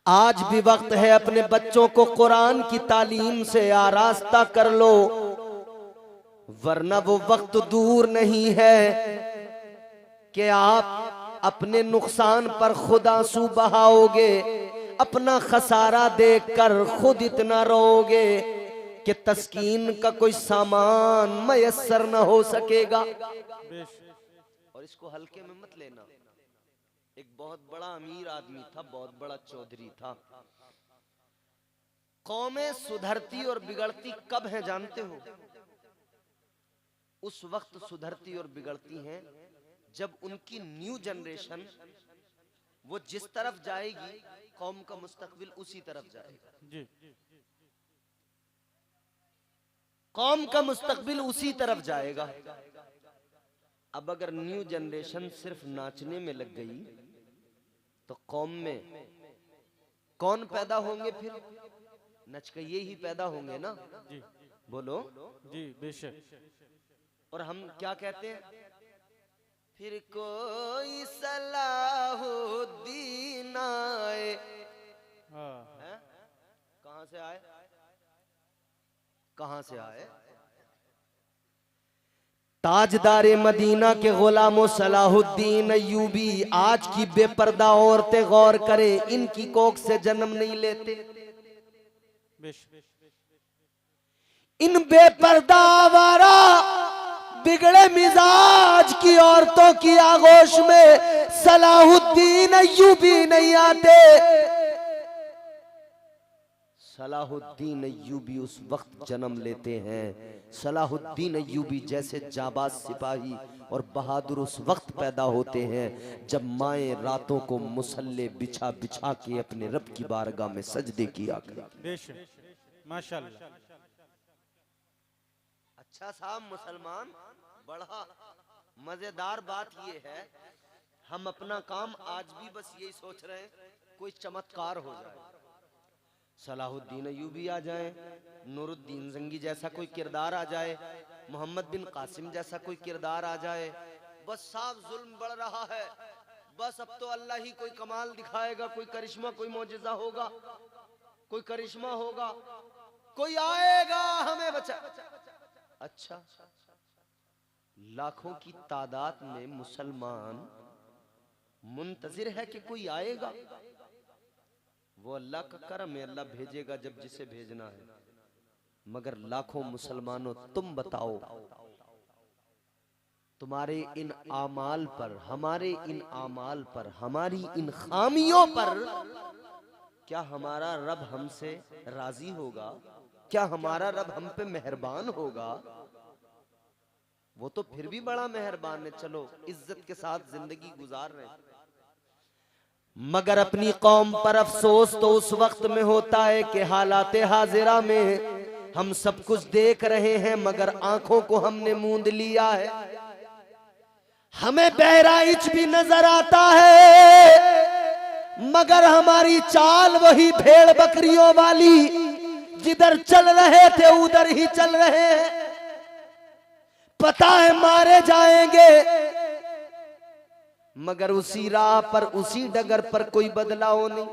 आज भी वक्त है, अपने बच्चों को कुरान की तालीम से आरास्ता कर लो, वरना वो वक्त दूर नहीं है कि आप अपने नुकसान पर खुद आंसू बहाओगे, अपना खसारा देखकर खुद इतना रोओगे कि तस्कीन का कोई सामान मयस्सर न हो सकेगा। और इसको हल्के में मत लेना। एक बहुत बड़ा अमीर आदमी था, बहुत बड़ा चौधरी था। कौमें सुधरती और बिगड़ती कब है जानते हो? उस वक्त सुधरती और बिगड़ती हैं जब उनकी न्यू जनरेशन वो जिस तरफ जाएगी, कौम का मुस्तकबिल उसी तरफ जाएगा। जी, कौम का मुस्तकबिल उसी तरफ जाएगा। अब अगर न्यू जनरेशन सिर्फ नाचने में लग गई तो कौम में कौन पैदा होंगे? फिर नचकइये ही पैदा होंगे ना। जी, बोलो जी, बेशक। और हम क्या कहते हैं? फिर कोई सलाहुद्दीन आए। हाँ, कहां से आए? कहां से आए? ताजदारे मदीना के गुलामो सलाहुद्दीन अय्यूबी। आज की बेपर्दा औरतें गौर करें, इनकी कोख से जन्म नहीं लेते। बेशक इन बेपर्दा आवारा बिगड़े मिजाज की औरतों की आगोश में सलाहुद्दीन अय्यूबी नहीं आते। सलाहुद्दीन अय्यूबी उस वक्त जन्म लेते हैं, सलाहुद्दीन अय्यूबी जैसे जाबाज सिपाही और बहादुर उस वक्त पैदा होते हैं जब माएं रातों को मुसल्ले बिछा बिछा के अपने रब की बारगाह में सजदे किया करें। बेशक, माशाअल्लाह। अच्छा साहब मुसलमान, बड़ा मजेदार बात ये है, हम अपना काम आज भी बस यही सोच रहे हैं कोई चमत्कार हो जाए, सलाहुद्दीन अय्यूबी आ जाए, नूरुद्दीन जंगी जैसा कोई किरदार आ जाए, मोहम्मद बिन कासिम जैसा कोई किरदार आ जाए। बस साफ जुल्म बढ़ रहा है, बस अब तो अल्लाह ही कोई कमाल दिखाएगा, कोई करिश्मा, कोई मौजिजा होगा, कोई करिश्मा होगा, कोई आएगा हमें बचा। अच्छा, लाखों की तादाद में मुसलमान मुंतजिर है कि कोई आएगा। वो अल्लाह का करम है, अल्लाह भेजेगा जब जिसे भेजना है। मगर लाखों मुसलमानों, तुम बताओ, तुम्हारे इन आमाल पर, हमारे इन आमाल पर, हमारी इन खामियों पर क्या हमारा रब हमसे राजी होगा? क्या हमारा रब हम पे मेहरबान होगा? वो तो फिर भी बड़ा मेहरबान है, चलो इज्जत के साथ जिंदगी गुजार रहे हैं। मगर अपनी कौम पर अफसोस तो उस वक्त में होता है कि हालात हाजिरा में हम सब कुछ देख रहे हैं मगर आंखों को हमने मूंद लिया है। हमें बहराइच भी नजर आता है मगर हमारी चाल वही भेड़ बकरियों वाली, जिधर चल रहे थे उधर ही चल रहे हैं। पता है मारे जाएंगे मगर उसी राह पर उसी डगर पर कोई बदलाव नहीं।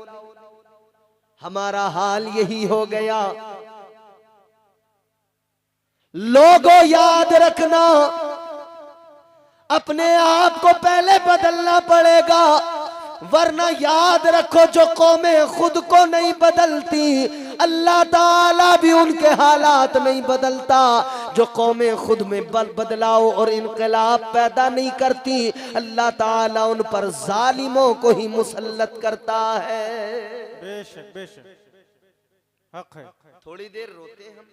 हमारा हाल यही हो गया। लोगों याद रखना, अपने आप को पहले बदलना पड़ेगा, वरना याद रखो जो कौमें खुद को नहीं बदलती अल्लाह ताला भी उनके हालात नहीं बदलता। जो कौमें खुद में बदलाव और इनकलाब पैदा नहीं करती अल्लाह ताला उन पर जालिमों को ही मुसल्लत करता है। बेशक बेशक हक है। थोड़ी देर रोते हम,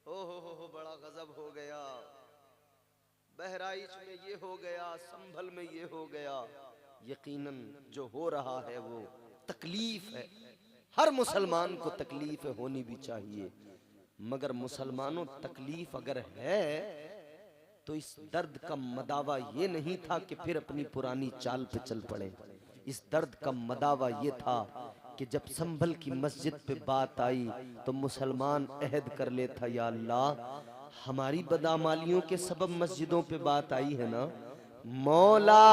हो बड़ा गजब हो गया, बहराइच में ये हो गया, संभल में ये हो गया। यकीनन जो हो रहा है वो तकलीफ है। हर मुसलमान को तकलीफ होनी भी चाहिए, मगर मुसलमानों तकलीफ अगर है तो इस दर्द का मदावा ये नहीं था कि फिर अपनी पुरानी चाल पे चल पड़े। इस दर्द का मदावा ये था कि जब संभल की मस्जिद पे बात आई तो मुसलमान अहद कर लेता, या अल्लाह हमारी बदामालियों के सबब मस्जिदों पे बात आई है ना, मौला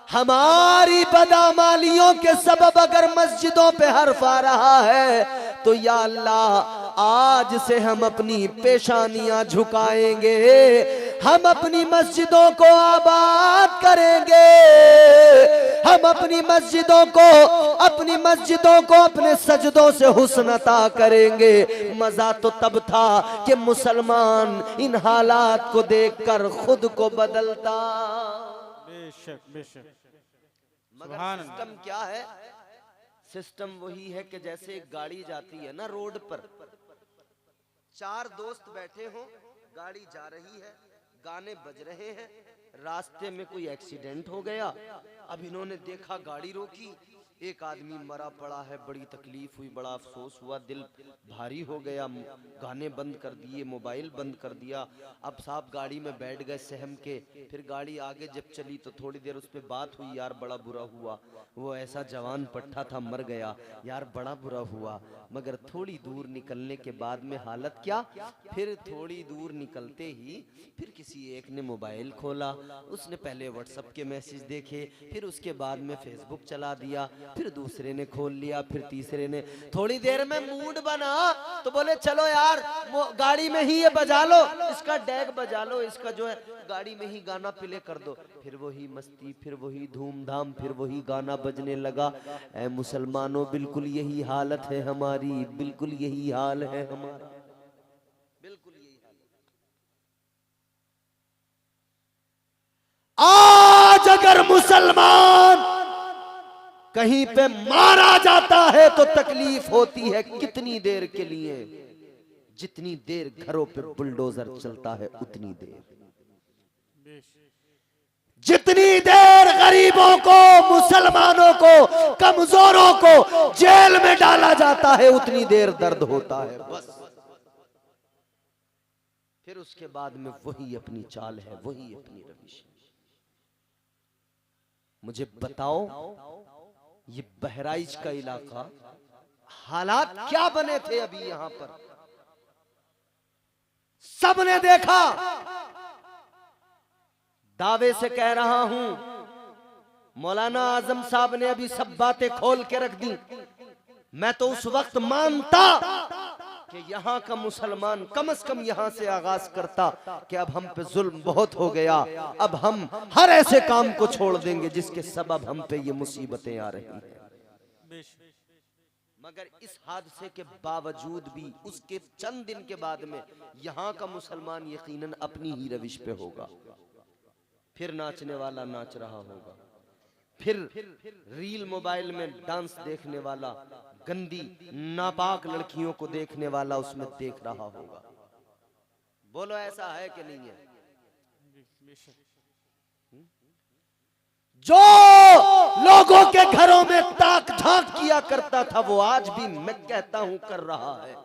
हमारी बदामालियों के सबब अगर मस्जिदों पे हर्फ आ रहा है तो या अल्लाह आज से हम अपनी पेशानियां झुकाएंगे, हम अपनी मस्जिदों को आबाद करेंगे, हम अपनी मस्जिदों को अपने सजदों से हुस्न अता करेंगे। मजा तो तब था कि मुसलमान इन हालात को देखकर खुद को बदलता। बेशक बेशक। मगर सिस्टम क्या है? सिस्टम वही है कि जैसे एक गाड़ी जाती है ना रोड पर, चार दोस्त बैठे हो, गाड़ी जा रही है, गाने बज रहे हैं, रास्ते में कोई एक्सीडेंट हो गया, अब इन्होंने देखा, गाड़ी रोकी, एक आदमी मरा पड़ा है, बड़ी तकलीफ हुई, बड़ा अफसोस हुआ, दिल भारी हो गया, गाने बंद कर दिए, मोबाइल बंद कर दिया। अब साहब गाड़ी में बैठ गए सहम के, फिर गाड़ी आगे जब चली तो थोड़ी देर उस पर बात हुई, यार बड़ा बुरा हुआ, वो ऐसा जवान पट्टा था मर गया, यार बड़ा बुरा हुआ। मगर थोड़ी दूर निकलने के बाद में हालत क्या, फिर थोड़ी दूर निकलते ही फिर किसी एक ने मोबाइल खोला, उसने पहले व्हाट्सएप के मैसेज देखे, फिर उसके बाद में फेसबुक चला दिया, फिर दूसरे ने खोल लिया, फिर तीसरे ने, थोड़ी देर में मूड बना तो बोले चलो यार गाड़ी में ही ये बजा लो, इसका डैग बजा लो, इसका जो है गाड़ी में ही गाना प्ले कर दो, फिर वही मस्ती, फिर वही धूमधाम, फिर वही गाना बजने लगा। ऐ मुसलमानों बिल्कुल यही हालत है हमारी, बिल्कुल यही हाल है हमारा, बिल्कुल यही हाल है। आज अगर मुसलमान कहीं पे मारा जाता है तो तकलीफ होती है कितनी देर के लिए, जितनी देर घरों पे बुलडोजर चलता है उतनी देर, जितनी देर गरीबों को, मुसलमानों को, कमजोरों को जेल में डाला जाता है उतनी देर दर्द होता है बस। फिर उसके बाद में वही अपनी चाल है, वही अपनी रविश है। मुझे बताओ ये बहराइच का इलाका हालात क्या बने थे अभी यहां पर, सबने देखा। दावे से कह रहा हूं, मौलाना आजम साहब ने अभी सब बातें खोल के रख दी। मैं तो उस वक्त मानता कि यहाँ का मुसलमान कम से कम यहाँ से आगाज करता कि अब हम पे जुल्म बहुत हो गया, अब हम हर ऐसे काम को छोड़ देंगे जिसके सबब हम पे ये मुसीबतें आ रही हैं। मगर इस हादसे के बावजूद भी उसके चंद दिन के बाद में यहाँ का मुसलमान यकीनन अपनी ही रविश पे होगा। फिर नाचने वाला नाच रहा होगा, फिर रील मोबाइल में डांस देखने वाला, गंदी नापाक लड़कियों को देखने वाला उसमें देख रहा होगा। बोलो ऐसा है कि नहीं है? बेशक। जो लोगों के घरों में ताक झांक किया करता था वो आज भी मैं कहता हूं कर रहा है।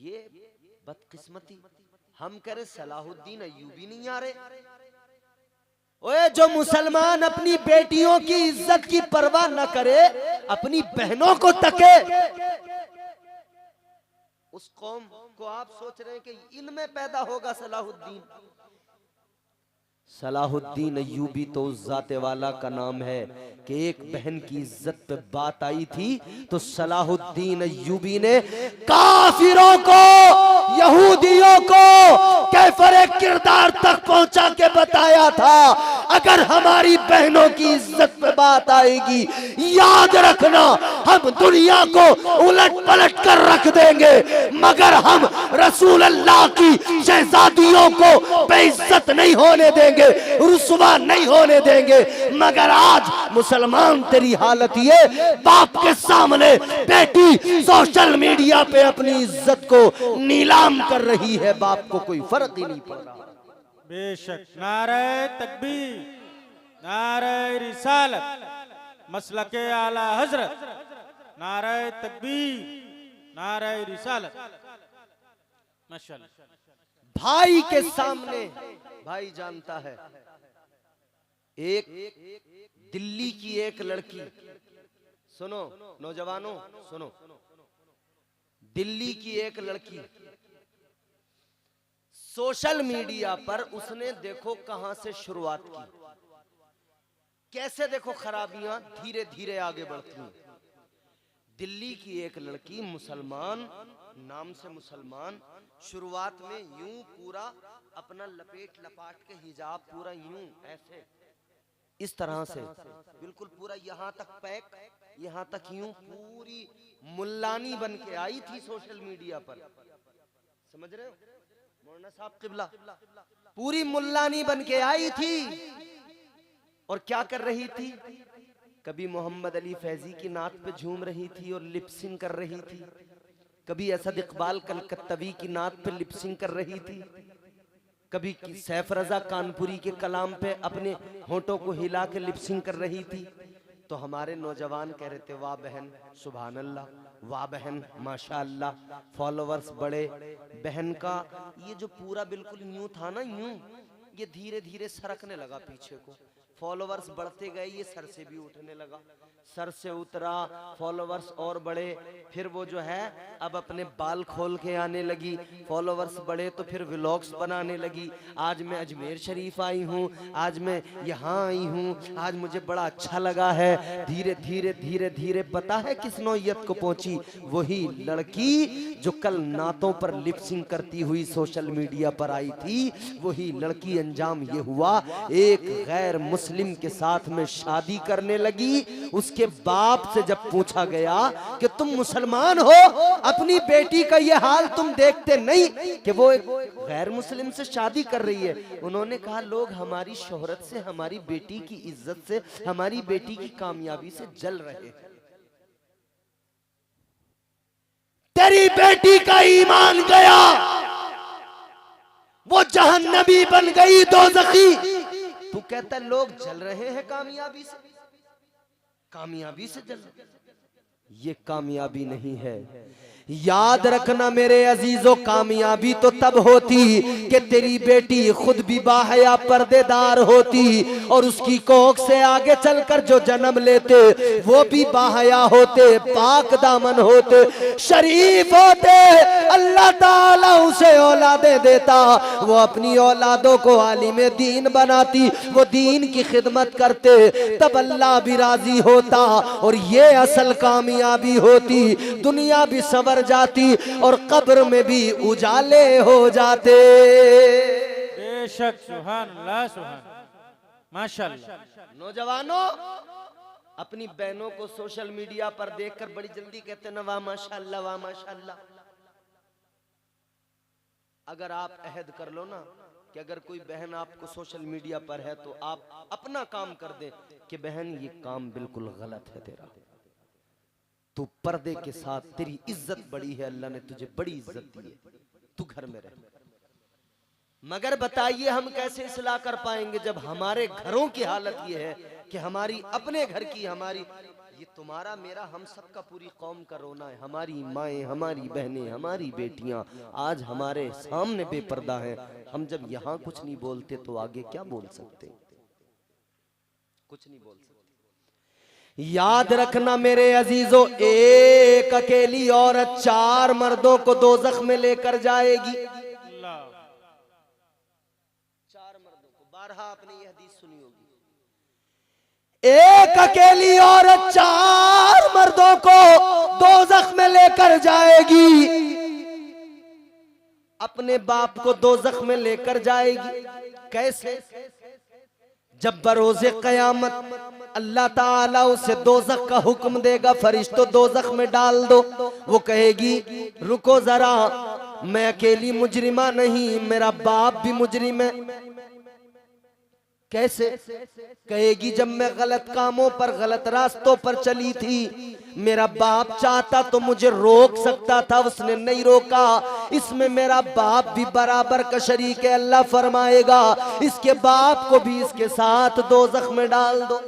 ये बदकिस्मती, हम कह रहे सलाहुद्दीन अय्यूबी नहीं आ रहे। ओए जो मुसलमान अपनी बेटियों की इज्जत की परवाह न करे, अपनी बहनों को तके, उस कौम को आप सोच रहे हैं कि इनमें पैदा होगा सलाहुद्दीन? सलाहुद्दीन अय्यूबी तो उस जाते वाला का नाम है कि एक बहन की इज्जत पे बात आई थी तो सलाहुद्दीन अय्यूबी ने काफिरों को, यहूदियों को कैफरे किरदार तक पहुंचा के बताया था, अगर हमारी बहनों की इज्जत पे बात आएगी, याद रखना हम दुनिया को उलट पलट कर रख देंगे, मगर हम रसूल अल्लाह की शहजादियों को बेइज्जत नहीं होने देंगे, रुसवा नहीं होने देंगे। मगर आज मुसलमान तेरी हालत ये, बाप के सामने बेटी सोशल मीडिया पे अपनी इज्जत को नीलाम कर रही है, बाप को कोई फर्क ही नहीं पड़ रहा। बेशक। नारे तकबीर, नारे रिसालत, मसलके आला हजरत, नारे तकबीर, नारे रिसालत। माशाअल्लाह। भाई के सामने, भाई जानता है, एक दिल्ली की एक लड़की, सुनो नौजवानों सुनो, दिल्ली की एक लड़की सोशल मीडिया पर उसने देखो कहां से शुरुआत की, कैसे देखो खराबियां धीरे धीरे आगे बढ़ती हैं। दिल्ली की एक लड़की, मुसलमान, नाम से मुसलमान, शुरुआत में यूं पूरा अपना लपेट लपाट के हिजाब पूरा यूं ऐसे इस तरह से बिल्कुल पूरा यहाँ तक पैक, यहाँ तक यूं पूरी मुल्लानी बन के आई थी सोशल मीडिया पर। समझ रहे हो मौलाना साहब किबला, पूरी मुल्लानी बन के आई थी और क्या कर रही थी, कभी मोहम्मद अली फैजी की नात पे झूम रही थी और लिपसिंग कर रही थी, कभी असद इकबाल कलकत्तवी की नात पे लिपसिंग कर रही थी, कभी सैफ रजा कानपुरी के कलाम पे अपने होठों को हिला के लिपसिंग कर रही थी। तो हमारे नौजवान कह रहे थे वाह बहन सुभान अल्लाह, वाह बहन माशाअल्लाह, फॉलोवर्स बढ़े। बहन का ये जो पूरा बिल्कुल यूं था ना, यूं ये धीरे धीरे सरकने लगा पीछे को, फॉलोवर्स बढ़ते गए, ये सर से भी उठने लगा, सर से उतरा, फॉलोवर्स और बढ़े, फिर वो जो है अब अपने बाल खोल के आने लगी, फॉलोवर्स बढ़े तो फिर व्लॉग्स बनाने लगी। आज मैं अजमेर शरीफ आई हूँ, आज मैं यहाँ आई हूँ, आज मुझे बड़ा अच्छा लगा है। धीरे धीरे धीरे धीरे पता है किस नौयत को पहुंची, वही लड़की जो कल नातों पर लिपसिंग करती हुई सोशल मीडिया पर आई थी, वही लड़की अंजाम ये हुआ एक गैर मुस्लिम के साथ में शादी करने लगी। उसके बाप से जब पूछा गया कि तुम मुसलमान हो, अपनी बेटी का ये हाल तुम देखते नहीं कि वो एक गैर मुस्लिम से शादी कर रही है, उन्होंने कहा लोग हमारी शोहरत से, हमारी बेटी की इज्जत से, हमारी बेटी की कामयाबी से जल रहे हैं। तेरी बेटी का ईमान गया, वो जहन्नमी बन गई, दोज़खी। तू कहता लोग जल रहे हैं कामयाबी से, कामयाबी से जल, ये कामयाबी नहीं है। याद रखना मेरे अजीजों, कामयाबी तो तब होती कि तेरी बेटी खुद भी बाहया पर्देदार होती और उसकी कोख से आगे चलकर जो जन्म लेते वो भी बाहया होते, पाक दामन होते, शरीफ होते। अल्लाह ताला उसे औलादे देता, वो अपनी औलादों को आलिम दीन बनाती, वो दीन की खिदमत करते, तब अल्लाह भी राजी होता और ये असल कामयाबी होती। दुनिया भी सवर जाती और कब्र में भी उजाले हो जाते। बेशक। सुभान अल्लाह, सुभान माशाअल्लाह। नौजवानों अपनी बहनों को सोशल मीडिया पर देखकर बड़ी जल्दी कहते ना वाह माशाअल्लाह, वाह माशाअल्लाह। अगर आप अहद कर लो ना कि अगर कोई बहन आपको सोशल मीडिया पर है तो आप अपना काम कर दे कि बहन ये काम बिल्कुल गलत है तेरा, तू पर्दे के साथ, तेरी इज्जत बड़ी है, अल्लाह ने तुझे बड़ी इज्जत दी है, तू घर में रह। मगर बताइए हम कैसे इस्लाह कर पाएंगे जब हमारे घरों की हालत ये है कि हमारी अपने घर की, हमारी, ये तुम्हारा मेरा हम सबका, पूरी कौम का रोना है। हमारी माएँ, हमारी बहनें, हमारी बेटियां आज हमारे सामने बेपर्दा हैं। हम जब यहाँ कुछ नहीं बोलते तो आगे क्या बोल सकते? कुछ नहीं बोल सकते। याद रखना मेरे अजीजों, एक अकेली औरत 4 मर्दों को दोज़ख में लेकर जाएगी। 4 मर्दों को, बारहा आपने ये हदीस सुनी होगी। एक अकेली औरत 4 मर्दों को दोज़ख में लेकर जाएगी। अपने बाप को दोज़ख में लेकर जाएगी। कैसे? जब बरोज़े क़यामत अल्लाह ताला उसे दोज़ख का हुक्म देगा, फरिश्तों दोज़ख में डाल दो। वो कहेगी रुको जरा, मैं अकेली मुजरिमा नहीं, मेरा बाप भी मुजरिम है। कैसे? कहेगी जब मैं गलत कामों पर, गलत रास्तों पर चली थी, मेरा बाप चाहता तो मुझे रोक सकता था, उसने नहीं रोका। इसमें मेरा बाप भी बराबर का शरीक है। अल्लाह फरमाएगा इसके बाप को भी इसके साथ दोज़ख में डाल दो।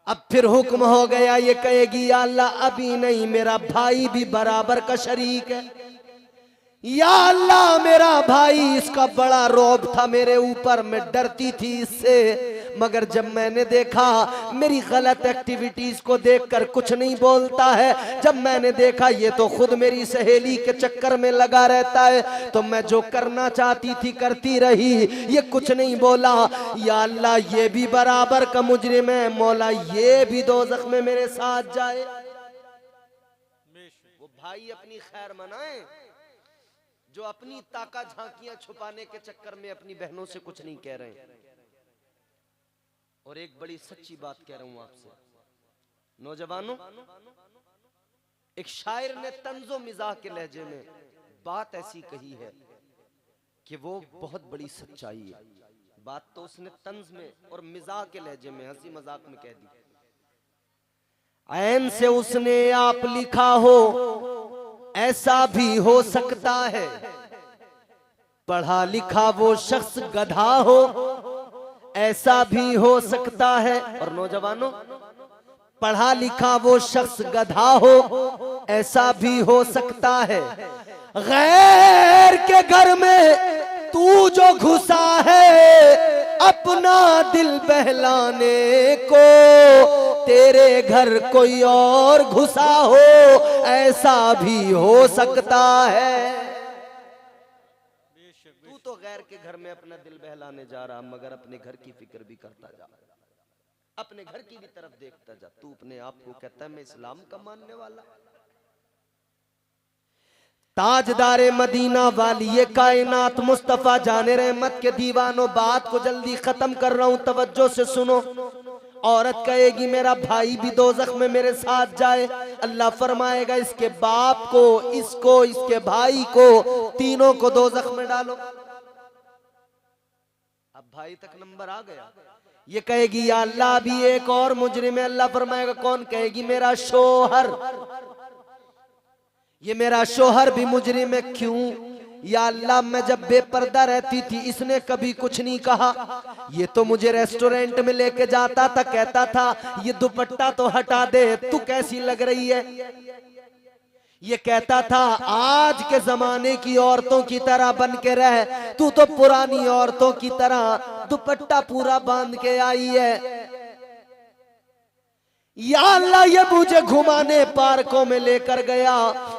अब फिर हुक्म हो गया, ये कहेगी या अल्लाह अभी नहीं, मेरा भाई भी बराबर का शरीक है। या अल्लाह मेरा भाई, इसका बड़ा रौब था मेरे ऊपर, मैं डरती थी इससे, मगर जब मैंने देखा मेरी गलत एक्टिविटीज को देखकर कुछ नहीं बोलता है, जब मैंने देखा ये तो खुद मेरी सहेली के चक्कर में लगा रहता है, तो मैं जो करना चाहती थी करती रही, ये कुछ नहीं बोला। या अल्लाह ये भी बराबर का मुजरिम है, मौला ये भी दोज़ख में मेरे साथ जाए। वो भाई अपनी खैर मनाए जो अपनी ताका झांकियां छुपाने के चक्कर में अपनी बहनों से कुछ नहीं कह रहे। और एक बड़ी सच्ची बात कह रहा हूं आपसे नौजवानों, एक शायर ने तंजो मिजाह के लहजे में बात ऐसी कही है कि वो बहुत बड़ी सच्चाई है। बात तो उसने तंज में और मिजाह के लहजे में, हंसी मजाक में कह दी। ऐन से उसने आप लिखा हो ऐसा भी हो सकता है, पढ़ा लिखा वो शख्स गधा हो ऐसा भी हो सकता है। और नौजवानों, पढ़ा लिखा वो शख्स गधा हो ऐसा भी हो सकता है। गैर के घर में तू जो घुसा है अपना दिल बहलाने को, तेरे घर कोई और घुसा हो ऐसा भी हो सकता है। तू तो गैर के घर में अपना दिल बहलाने जा रहा, मगर अपने घर की फिक्र भी करता जा, अपने घर की भी तरफ देखता जा। तू अपने आप को कहता है मैं इस्लाम का मानने वाला। ताजदारे मदीना वाली ये कायनात मुस्तफा जाने रहमत के दीवानों, बात को जल्दी खत्म कर रहा हूं, तवज्जो से सुनो। औरत कहेगी मेरा भाई भी दोज़ख में मेरे साथ जाए। अल्लाह फरमाएगा इसके बाप को, इसको, इसके भाई को, तीनों को दोज़ख में डालो। अब भाई तक नंबर आ गया। ये कहेगी या अल्लाह भी एक और मुजरिम है। अल्लाह फरमाएगा कौन? कहेगी मेरा शोहर। ये मेरा शोहर भी मुजरिम है। क्यों? या अल्लाह मैं जब बेपर्दा रहती थी इसने कभी कुछ नहीं कहा, ये तो मुझे रेस्टोरेंट में लेके जाता था, कहता था ये दुपट्टा तो हटा दे, तू कैसी लग रही है। ये कहता था आज के जमाने की औरतों की तरह बन के रह, तू तो पुरानी औरतों की तरह दुपट्टा पूरा बांध के आई है। या अल्लाह ये मुझे घुमाने पार्कों में लेकर गया,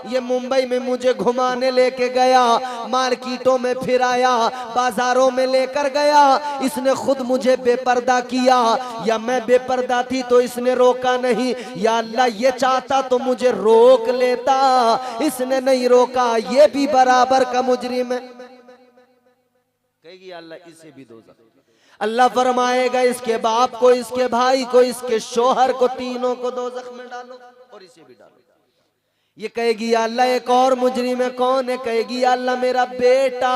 ये मुंबई में मुझे घुमाने लेके गया, मार्केटों में फिराया, बाजारों में लेकर गया, इसने खुद मुझे बेपर्दा किया। या मैं बेपर्दा थी तो इसने रोका नहीं। या अल्लाह ये चाहता तो मुझे रोक लेता, इसने नहीं रोका, ये भी बराबर का मुजरिम है। कहेगी अल्लाह इसे भी दोज़ख। अल्लाह फरमाएगा इसके बाप को, इसके भाई को, इसके शोहर को, तीनों को दोज़ख में डालो और इसे भी डालो। ये कहेगी या अल्लाह एक और मुजरिम है। कौन है? कहेगी या अल्लाह मेरा बेटा।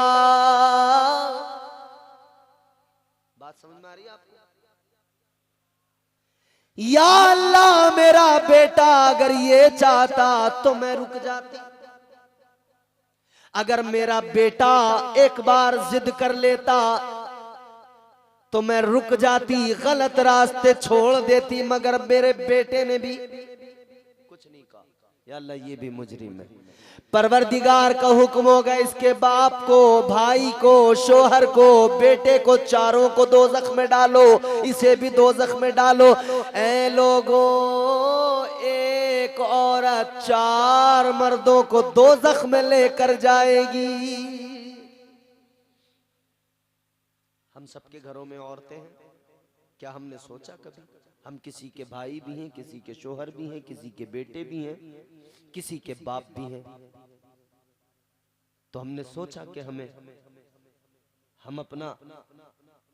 बात समझ में आ रही है आपको? या अल्लाह मेरा बेटा अगर ये चाहता तो मैं रुक जाती। अगर मेरा बेटा एक बार जिद कर लेता तो मैं रुक जाती, गलत रास्ते छोड़ देती, मगर मेरे बेटे ने भी कुछ नहीं कहा। या अल्लाह ये भी मुजरिम है। परवरदिगार का हुक्म होगा इसके बाप को, भाई को, शोहर को, बेटे को, चारों को दोज़ख में डालो, इसे भी दोज़ख में डालो। ऐ लोगों, एक औरत 4 मर्दों को दोज़ख में लेकर जाएगी। हम सबके घरों में औरतें हैं, क्या हमने सोचा कभी? हम किसी के भाई भी हैं, किसी के शोहर भी हैं, किसी के बेटे भी हैं, किसी के बाप भी हैं। तो हमने सोचा कि हम अपना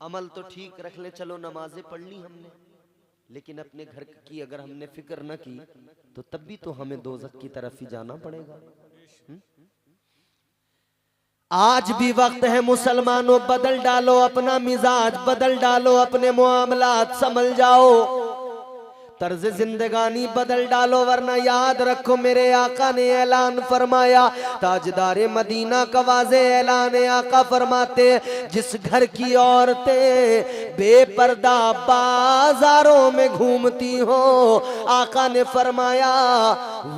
अमल तो ठीक रख ले, चलो नमाजें पढ़ ली हमने, लेकिन अपने घर की अगर हमने फिक्र न की तो तब भी तो हमें दोज़ख की तरफ ही जाना पड़ेगा। आज भी वक्त है मुसलमानों, बदल डालो अपना मिजाज, बदल डालो अपने मुआमलात, समझ जाओ, तर्ज जिंदगानी बदल डालो, वरना याद रखो मेरे आका ने ऐलान फरमाया, ताजदारे मदीना का वाज़े ऐलान आका फरमाते, जिस घर की औरतें बेपर्दा बाजारों में घूमती हो, आका ने फरमाया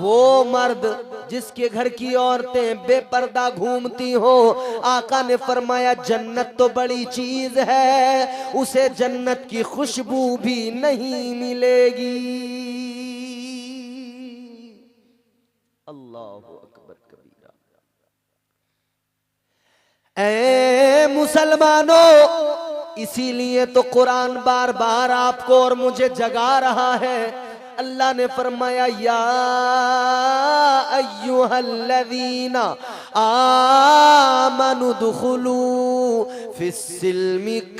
वो मर्द जिसके घर की औरतें बेपर्दा घूमती हो, आका ने फरमाया जन्नत तो बड़ी चीज है, उसे जन्नत की खुशबू भी नहीं मिलेगी। अल्लाहु अकबर कबीरा। ऐ मुसलमानों, इसीलिए तो कुरान बार बार आपको और मुझे जगा रहा है। अल्लाह ने फरमाया या अय्युहल्लज़ीना आमनु दुखुलू फिस्सिल्मि काफ़ा।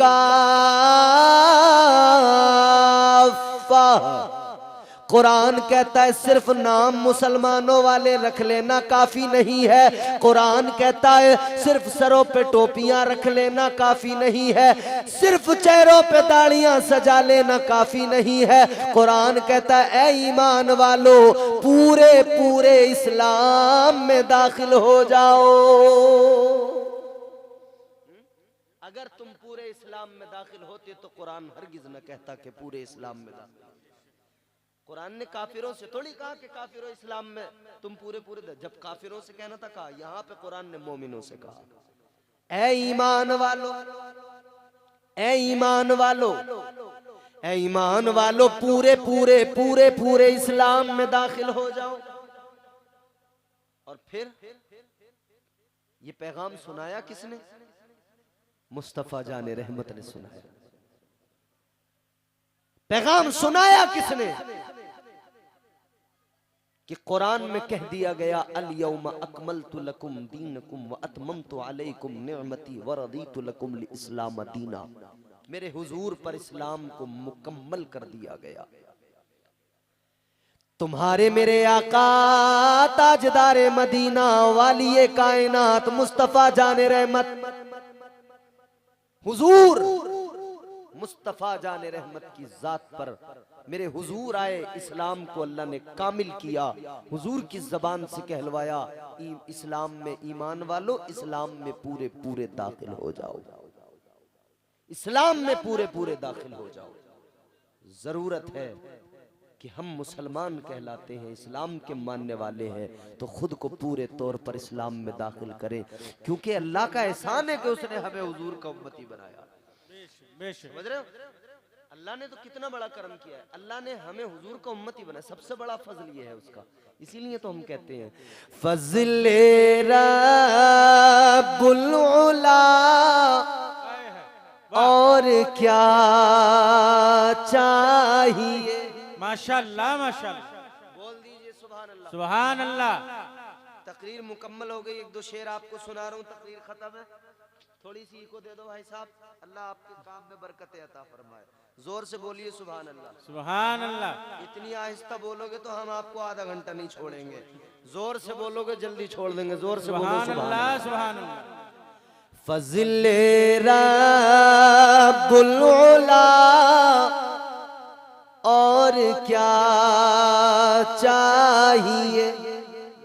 कुरान कहता है सिर्फ नाम मुसलमानों वाले रख लेना काफी नहीं है। कुरान कहता है सिर्फ सरों पे टोपियां रख लेना काफी नहीं है, सिर्फ चेहरों पे दाढ़ियां सजा लेना काफी नहीं है। कुरान कहता है ऐ ईमान वालों, पूरे पूरे इस्लाम में दाखिल हो जाओ। अगर तुम पूरे इस्लाम में दाखिल होते तो कुरान हरगिज न कहता कि पूरे इस्लाम में दाखिल। कुरान ने काफिरों से थोड़ी कहा कि काफिरों इस्लाम में तुम पूरे पूरे, जब काफिरों से कहना था कहा, यहाँ पे कुरान ने मोमिनों से कहा ऐ ईमान वालों, ऐ ईमान वालों, ऐ ईमान वालों, पूरे पूरे पूरे पूरे इस्लाम में दाखिल हो जाओ। और फिर ये पैगाम सुनाया किसने? मुस्तफा जाने रहमत ने सुनाया। पैगाम सुनाया किसने? कि कुरान में कह दिया गया अल यौमा अकमलतु लकुम दीनकुम व अतममतु अलैकुम निअमती व रदीतु लकुम लिल इस्लाम दीना। मेरे हुजूर पर इस्लाम को मुकम्मल कर दिया गया। तुम्हारे मेरे आका ताजदारे मदीना वालिए कायनात मुस्तफा जाने रहमत, हुजूर मुस्तफा जाने रहमत की जात पर मेरे हुजूर आए, इस्लाम को अल्लाह ने कामिल किया, हुजूर की जबान से कहलवाया इस्लाम में ईमान वालों, इस्लाम में पूरे पूरे दाखिल हो जाओ, इस्लाम में पूरे पूरे दाखिल हो जाओ। जरूरत है कि हम मुसलमान कहलाते हैं, इस्लाम के मानने वाले हैं, तो खुद को पूरे तौर पर इस्लाम में दाखिल करें, क्योंकि अल्लाह का एहसान है कि उसने हमें हुजूर का उम्मती बनाया। समझ रहे हो? अल्लाह ने तो कितना बड़ा करम किया है, अल्लाह ने हमें हुजूर का उम्मती बनाया, सबसे बड़ा फजल ये है उसका। इसीलिए तो हम कहते हैं फज़ले रब्बुल उला, और क्या चाहिए। माशाअल्लाह माशाअल्लाह, बोल दीजिए सुभान अल्लाह। सुभान अल्लाह। तकरीर मुकम्मल हो गई, एक दो शेर आपको सुना रहा हूँ, तकरीर खत्म है। थोड़ी सी को दे दो भाई साहब, अल्लाह आपके काम में बरकत अता फरमाए। जोर से बोलिए सुभान अल्लाह। सुभान अल्लाह। इतनी आहिस्ता बोलोगे तो हम आपको आधा घंटा नहीं छोड़ेंगे, जोर से बोलोगे जल्दी छोड़ देंगे। जोर से बोलो सुभान अल्लाह। सुभान अल्लाह। फज़ले रब्बुल उला, और और क्या चाहिए,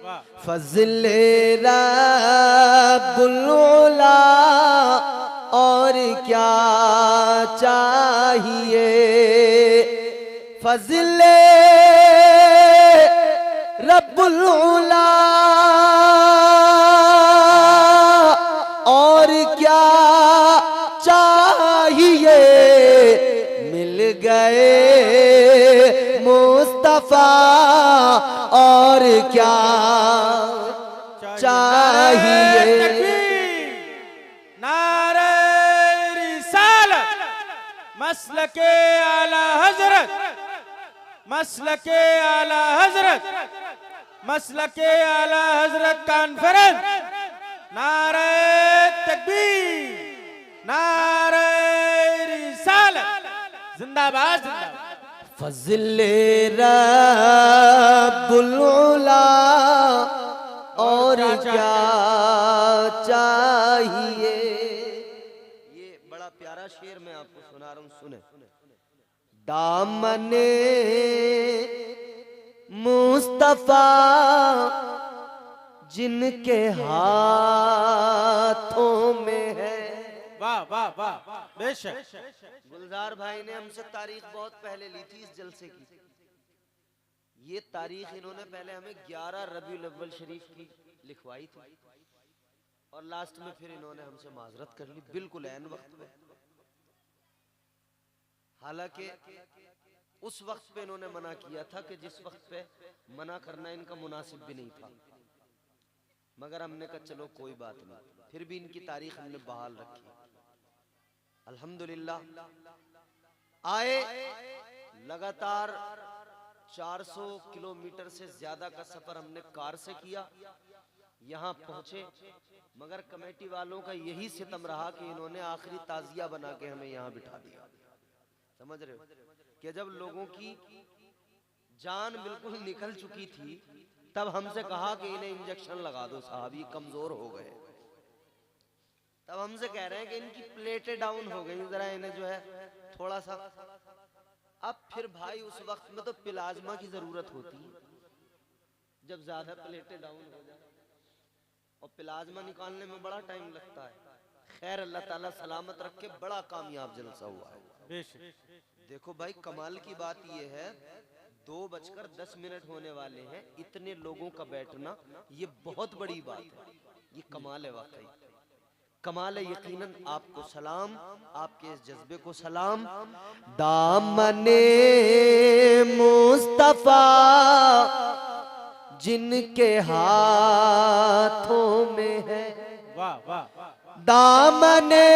वाह फज़ले रब्बुल उला और क्या चाहिए, फज़ले रब्बुल उला और क्या चाहिए, मिल गए मुस्तफा और क्या चाहिए। तकबीर, नारे रिसालत, मसलके आला हजरत, मसलके आला हजरत, मसलके आला हजरत कॉन्फ्रेंस, नारे तकबीर, नारे रिसालत, जिंदाबाद जिंदाबाद। फज़ले रब्बुल उला और क्या चाहिए। ये बड़ा प्यारा शेर मैं आपको सुना रहा हूं, सुने। दामने मुस्तफा जिनके हाथों में है। वाह वाह वाह, बेशक। गुलजार भाई ने हमसे तारीख बहुत पहले ली थी इस जलसे की। ये तारीख इन्होंने पहले हमें 11 रबीउल अव्वल शरीफ की लिखवाई थी और लास्ट में फिर इन्होंने हमसे माजरत कर ली बिल्कुल ऐन वक्त पे। हालांकि उस वक्त पे इन्होंने मना किया था कि जिस वक्त पे मना करना इनका मुनासिब भी नहीं था, मगर हमने कहा चलो कोई बात नहीं, फिर भी इनकी तारीख हमने बहाल रखी। अल्हम्दुलिल्लाह आए, लगातार 400 किलोमीटर से ज्यादा का सफर हमने कार से किया, यहाँ पहुंचे, मगर कमेटी वालों का यही सितम रहा कि इन्होंने आखिरी ताजिया बना के हमें यहाँ बिठा दिया। समझ रहे हो कि जब लोगों की जान बिल्कुल निकल चुकी थी तब हमसे कहा कि इन्हें इंजेक्शन लगा दो साहब, ये कमजोर हो गए। तब हमसे कह रहे हैं कि इनकी प्लेटें डाउन हो गई, जरा इन्हें जो है थोड़ा सा। अब फिर भाई उस वक्त में तो प्लाज्मा की जरूरत होती है जब ज्यादा प्लेटें डाउन हो जाए, और प्लाज्मा निकालने में बड़ा टाइम लगता है। खैर अल्लाह ताला सलामत रखे, बड़ा कामयाब जलसा हुआ है। बेशक। देखो भाई कमाल की बात ये है, 2:10 होने वाले हैं, इतने लोगों का बैठना ये बहुत बड़ी बात है, ये कमाल है, वाकई कमाल है। यकीनन आपको सलाम, आपके इस जज्बे को सलाम। दामने मुस्तफा जिनके हाथों में है, वाह वाह, दामने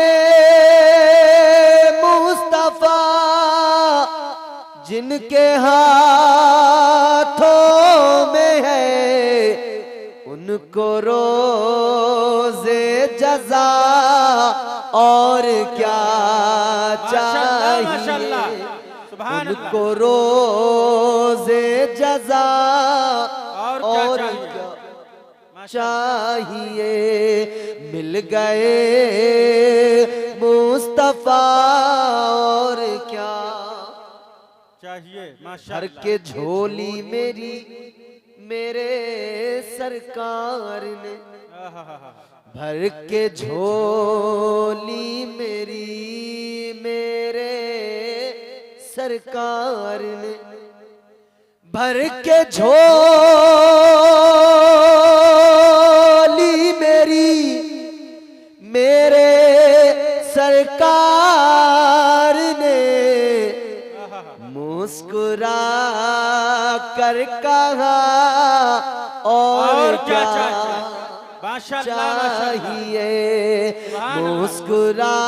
मुस्तफा जिनके हाथों में है, उनको रोज़े जज़ा और क्या चाहिए, उनको रोज़े जज़ा और क्या चाहिए, मिल गए मुस्तफा और क्या चाहिए। भर माशाअल्लाह। के झोली मेरी मेरे सरकार ने, भर के झोली मेरी मेरे सरकार ने, भर के झोली मेरी मेरे सरकार ने, मुस्कुरा कर कहा और क्या चाहिए, मुस्कुरा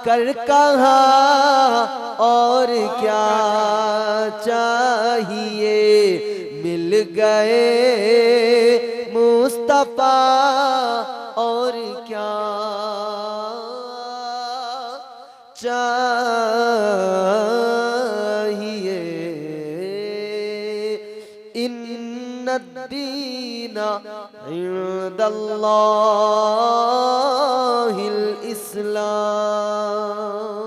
कर कहा और क्या चाहिए, मिल गए मुस्तफा और क्या चाहिए। इन्नद्दीना इंदल्लाहिल इस्लाम।